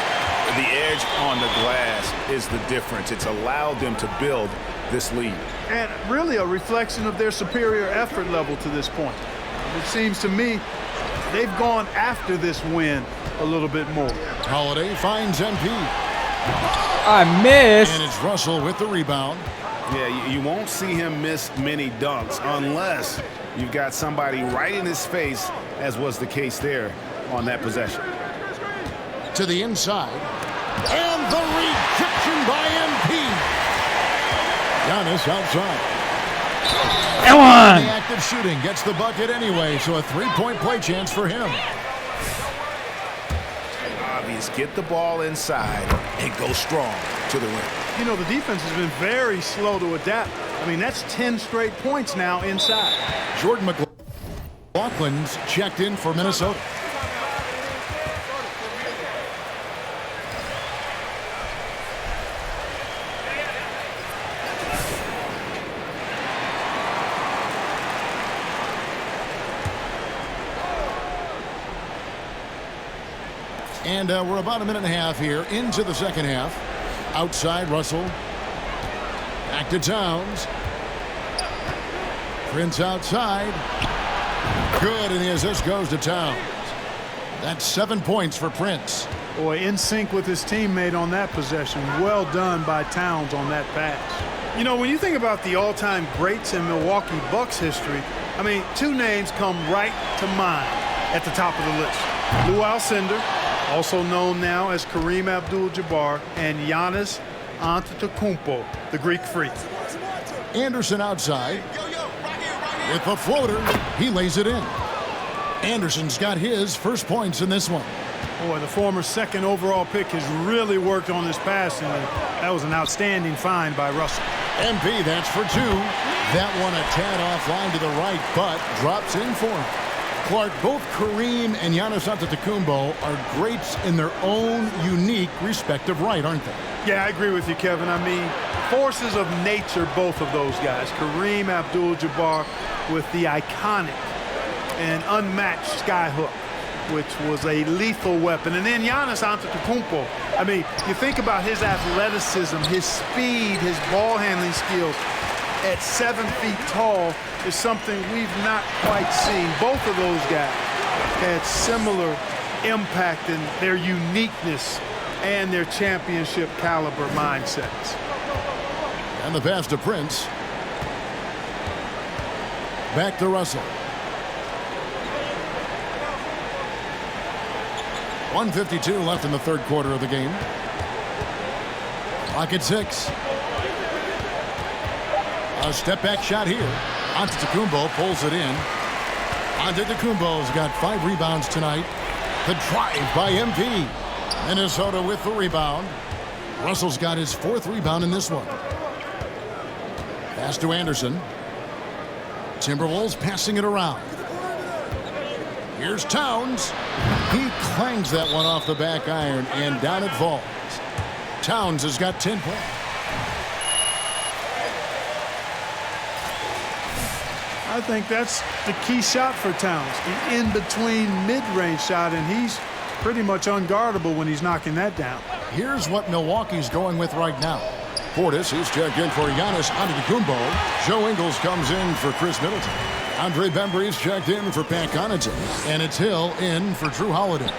The edge on the glass is the difference. It's allowed them to build this lead. And really a reflection of their superior effort level to this point. It seems to me they've gone after this win a little bit more. Holiday finds MP. I missed. And it's Russell with the rebound. Yeah, you won't see him miss many dunks unless you've got somebody right in his face, as was the case there on that possession. To the inside. And the rejection by MP. Giannis outside. Come on. The active shooting gets the bucket anyway, so a 3-point play chance for him. Obvious, get the ball inside and go strong to the rim. You know, the defense has been very slow to adapt. I mean, that's 10 straight points now inside. Jordan McLaughlin's checked in for Minnesota. And we're about a minute and a half here into the second half. Outside, Russell. Back to Towns. Prince outside. Good, and the assist goes to Towns. That's 7 points for Prince. Boy, in sync with his teammate on that possession. Well done by Towns on that pass. You know, when you think about the all-time greats in Milwaukee Bucks history, I mean, 2 names come right to mind at the top of the list. Lou Alcindor, also known now as Kareem Abdul-Jabbar, and Giannis Antetokounmpo, the Greek Freak. Anderson outside. With the floater, he lays it in. Anderson's got his first points in this one. Boy, the former second overall pick has really worked on this passing. That was an outstanding find by Russell. MP, that's for 2. That one a tad offline to the right, but drops in for him. Clark, both Kareem and Giannis Antetokounmpo are greats in their own unique respective right, aren't they? Yeah, I agree with you, Kevin. I mean, forces of nature, both of those guys. Kareem Abdul-Jabbar with the iconic and unmatched skyhook, which was a lethal weapon. And then Giannis Antetokounmpo. I mean, you think about his athleticism, his speed, his ball handling skills at 7 feet tall is something we've not quite seen. Both of those guys had similar impact in their uniqueness and their championship caliber mindsets. And the pass to Prince. Back to Russell. 1:52 left in the third quarter of the game. Clock at 6. A step back shot here. Antetokounmpo pulls it in. Antetokounmpo's got 5 rebounds tonight. The drive by MP. Minnesota with the rebound. Russell's got his 4th rebound in this one. Pass to Anderson. Timberwolves passing it around. Here's Towns. He clangs that one off the back iron, and down it falls. Towns has got 10 points. I think that's the key shot for Towns, the in-between mid-range shot, and he's pretty much unguardable when he's knocking that down. Here's what Milwaukee's going with right now. Portis, who's checked in for Giannis Antetokounmpo. Joe Ingles comes in for Chris Middleton. Andre Bembry's checked in for Pat Connaughton. And it's Hill in for Drew Holiday.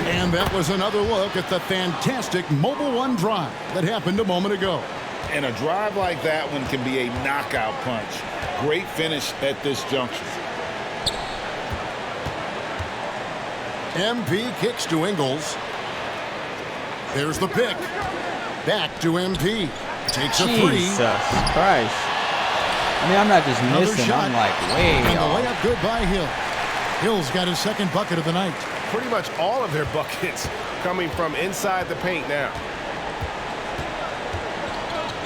And that was another look at the fantastic Mobile One drive that happened a moment ago. And a drive like that one can be a knockout punch. Great finish at this juncture. MP kicks to Ingles. There's the pick. Back to MP. Takes a 3. Jesus Christ. I mean, I'm not just Another missing. shot. I'm like way And the off. layup good by Hill. Hill's got his 2nd bucket of the night. Pretty much all of their buckets coming from inside the paint now.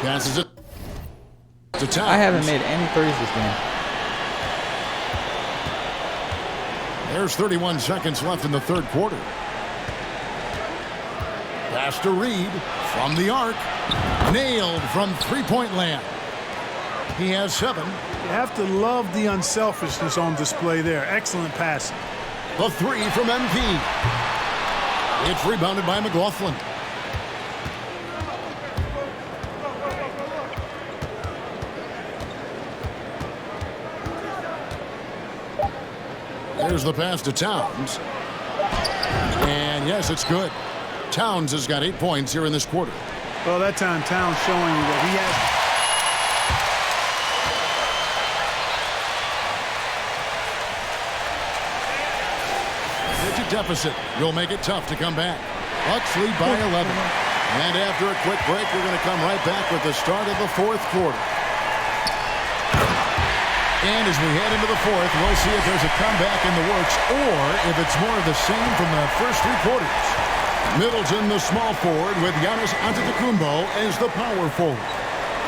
Passes it to Towns. I haven't made any threes this game. There's 31 seconds left in the third quarter. Pass to Reed from the arc. Nailed from 3-point land. He has 7. You have to love the unselfishness on display there. Excellent passing. The 3 from MP. It's rebounded by McLaughlin. There's the pass to Towns. And yes, it's good. Towns has got 8 points here in this quarter. Well, that time Towns showing you that he has. Digit deficit. You'll make it tough to come back. Bucks lead by 11. And after a quick break, we're going to come right back with the start of the fourth quarter. And as we head into the fourth, we'll see if there's a comeback in the works or if it's more of the same from the first 3 quarters. Middleton, the small forward, with Giannis Antetokounmpo as the power forward.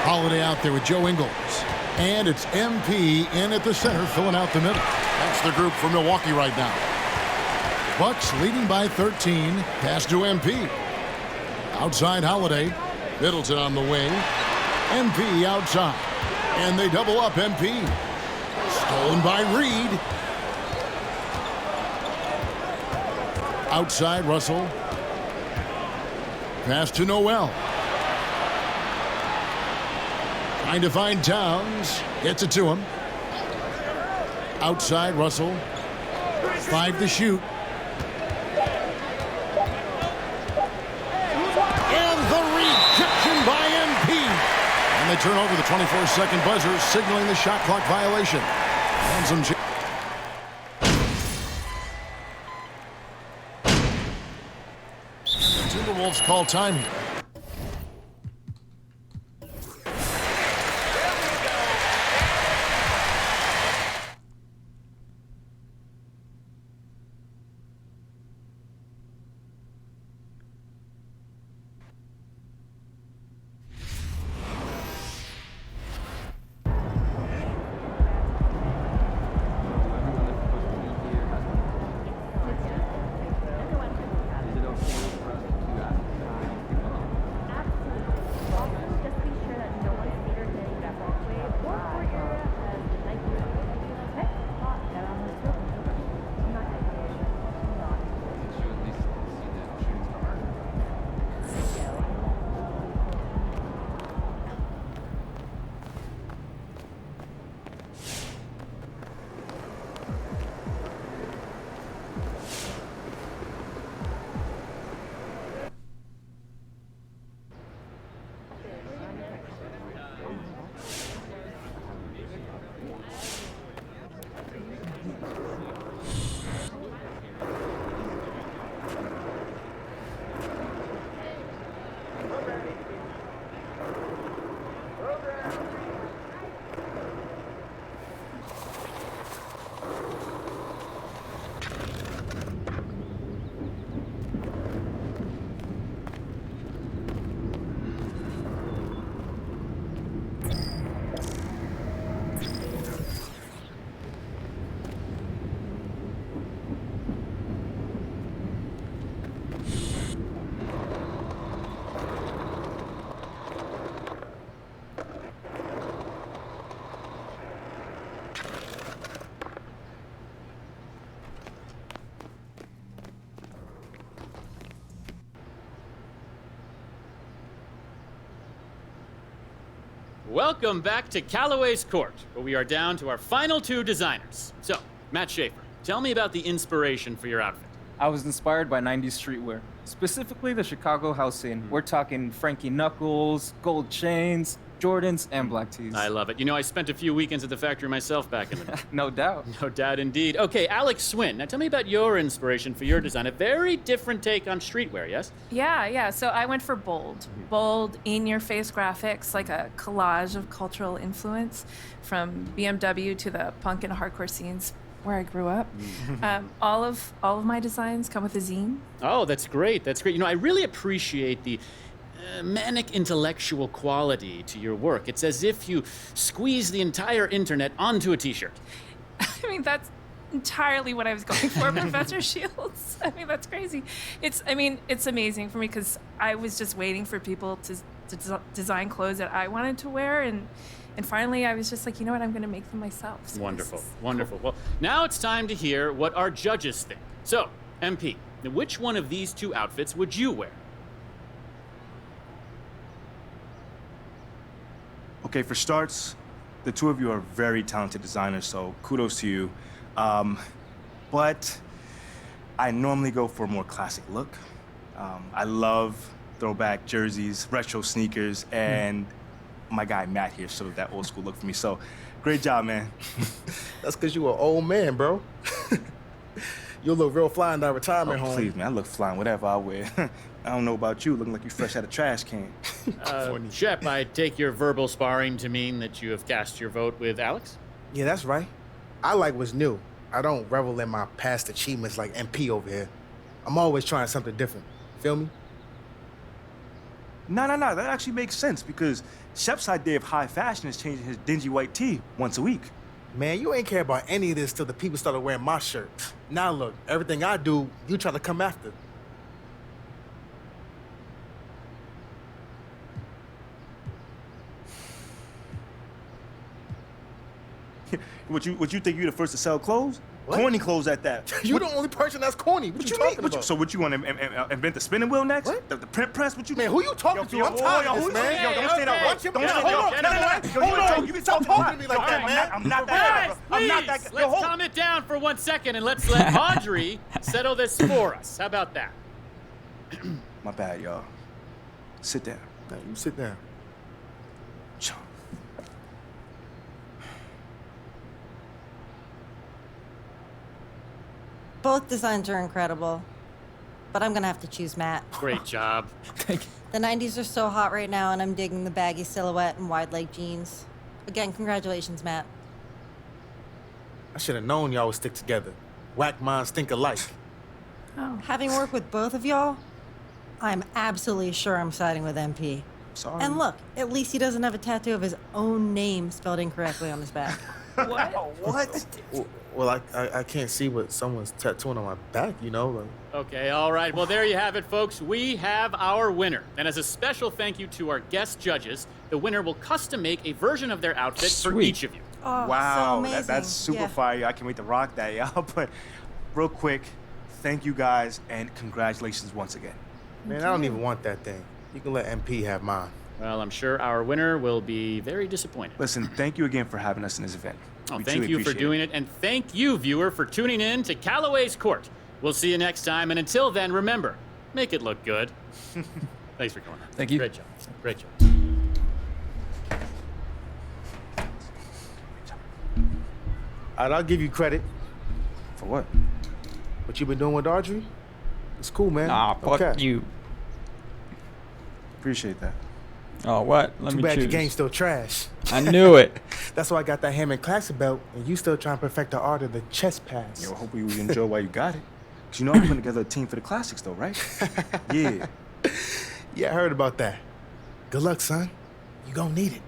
Holiday out there with Joe Ingles. And it's MP in at the center, filling out the middle. That's the group for Milwaukee right now. Bucks leading by 13. Pass to MP. Outside Holiday. Middleton on the wing. MP outside. And they double up MP. Stolen by Reed. Outside Russell. Pass to Noel. Trying to find Towns. Gets it to him. Outside, Russell. 5 to shoot. And the rejection by MP. And they turn over the 24-second buzzer, signaling the shot clock violation. And some the Timberwolves call time here. Welcome back to Calloway's Court, where we are down to our final 2 designers. So, Matt Schaefer, tell me about the inspiration for your outfit. I was inspired by 90s streetwear, specifically the Chicago house scene. We're talking Frankie Knuckles, gold chains, Jordans, and black tees. I love it. You know, I spent a few weekends at the factory myself back in the day. No doubt. No doubt indeed. Okay, Alex Swin, now tell me about your inspiration for your design. A very different take on streetwear, yes? Yeah. So I went for bold. Bold, in-your-face graphics, like a collage of cultural influence from BMW to the punk and hardcore scenes where I grew up. All of my designs come with a zine. Oh, that's great. That's great. You know, I really appreciate the manic intellectual quality to your work. It's as if you squeeze the entire internet onto a t-shirt. I mean, that's entirely what I was going for, Professor Shields. I mean, that's crazy. It's amazing for me because I was just waiting for people to design clothes that I wanted to wear, and finally I was just like, you know what, I'm going to make them myself. So Wonderful, wonderful. Well, now it's time to hear what our judges think. So, MP, which one of these 2 outfits would you wear? Okay, for starts, the 2 of you are very talented designers, so kudos to you. But I normally go for a more classic look. I love throwback jerseys, retro sneakers, and my guy Matt here showed that old school look for me. So, great job, man. That's because you an old man, bro. You look real fly in that retirement home. Please, man, I look flying whatever I wear. I don't know about you, looking like you fresh out of trash can. Shep, I take your verbal sparring to mean that you have cast your vote with Alex? Yeah, that's right. I like what's new. I don't revel in my past achievements like MP over here. I'm always trying something different. Feel me? No, that actually makes sense because Shep's idea of high fashion is changing his dingy white tee once a week. Man, you ain't care about any of this till the people started wearing my shirt. Now look, everything I do, you try to come after. What you think you the first to sell clothes? What? Corny clothes at that. You're the only person that's corny. What you talking about? So what you want to invent the spinning wheel next? What? The print press? What you? Man, who you talking to? I'm tired of this, man. Yo, don't say that. Watch him. Don't say Hold that. on. Hold on. You can stop talking to me like that, man. I'm not that guy. I'm not that guy. Let's calm it down for 1 second and let's let Audrey settle this for us. How about that? My bad, y'all. Sit down. No, you sit down. Both designs are incredible, but I'm gonna have to choose Matt. Great job. Thank you. The 90s are so hot right now, and I'm digging the baggy silhouette and wide leg jeans. Again, congratulations, Matt. I should have known y'all would stick together. Whack minds think alike. Oh. Having worked with both of y'all, I'm absolutely sure I'm siding with MP. Sorry. And look, at least he doesn't have a tattoo of his own name spelled incorrectly on his back. What? What? Well, I can't see what someone's tattooing on my back, you know? Like... Okay, all right. Well, there you have it, folks. We have our winner. And as a special thank you to our guest judges, the winner will custom make a version of their outfit for each of you. Oh, Wow, so amazing. that's super Yeah. fire. I can't wait to rock that, y'all. But real quick, thank you guys and congratulations once again. Man, I don't even want that thing. You can let MP have mine. Well, I'm sure our winner will be very disappointed. Listen, thank you again for having us in this event. Oh, We thank truly you for appreciate doing it. And thank you, viewer, for tuning in to Calloway's Court. We'll see you next time. And until then, remember, make it look good. Thanks for coming. Thank you. Great job. Great job. I'll give you credit. For what? What you been doing with Audrey? It's cool, man. Nah, fuck Okay. you. Appreciate that. Oh, what? Let Too me bad choose. your game's still trash. I knew it. That's why I got that Hammond Classic belt, and you still trying to perfect the art of the chest pass. Yo, hope you enjoy while you got it. Cause you know I'm putting together a team for the classics though, right? Yeah. Yeah, I heard about that. Good luck, son. You gonna need it.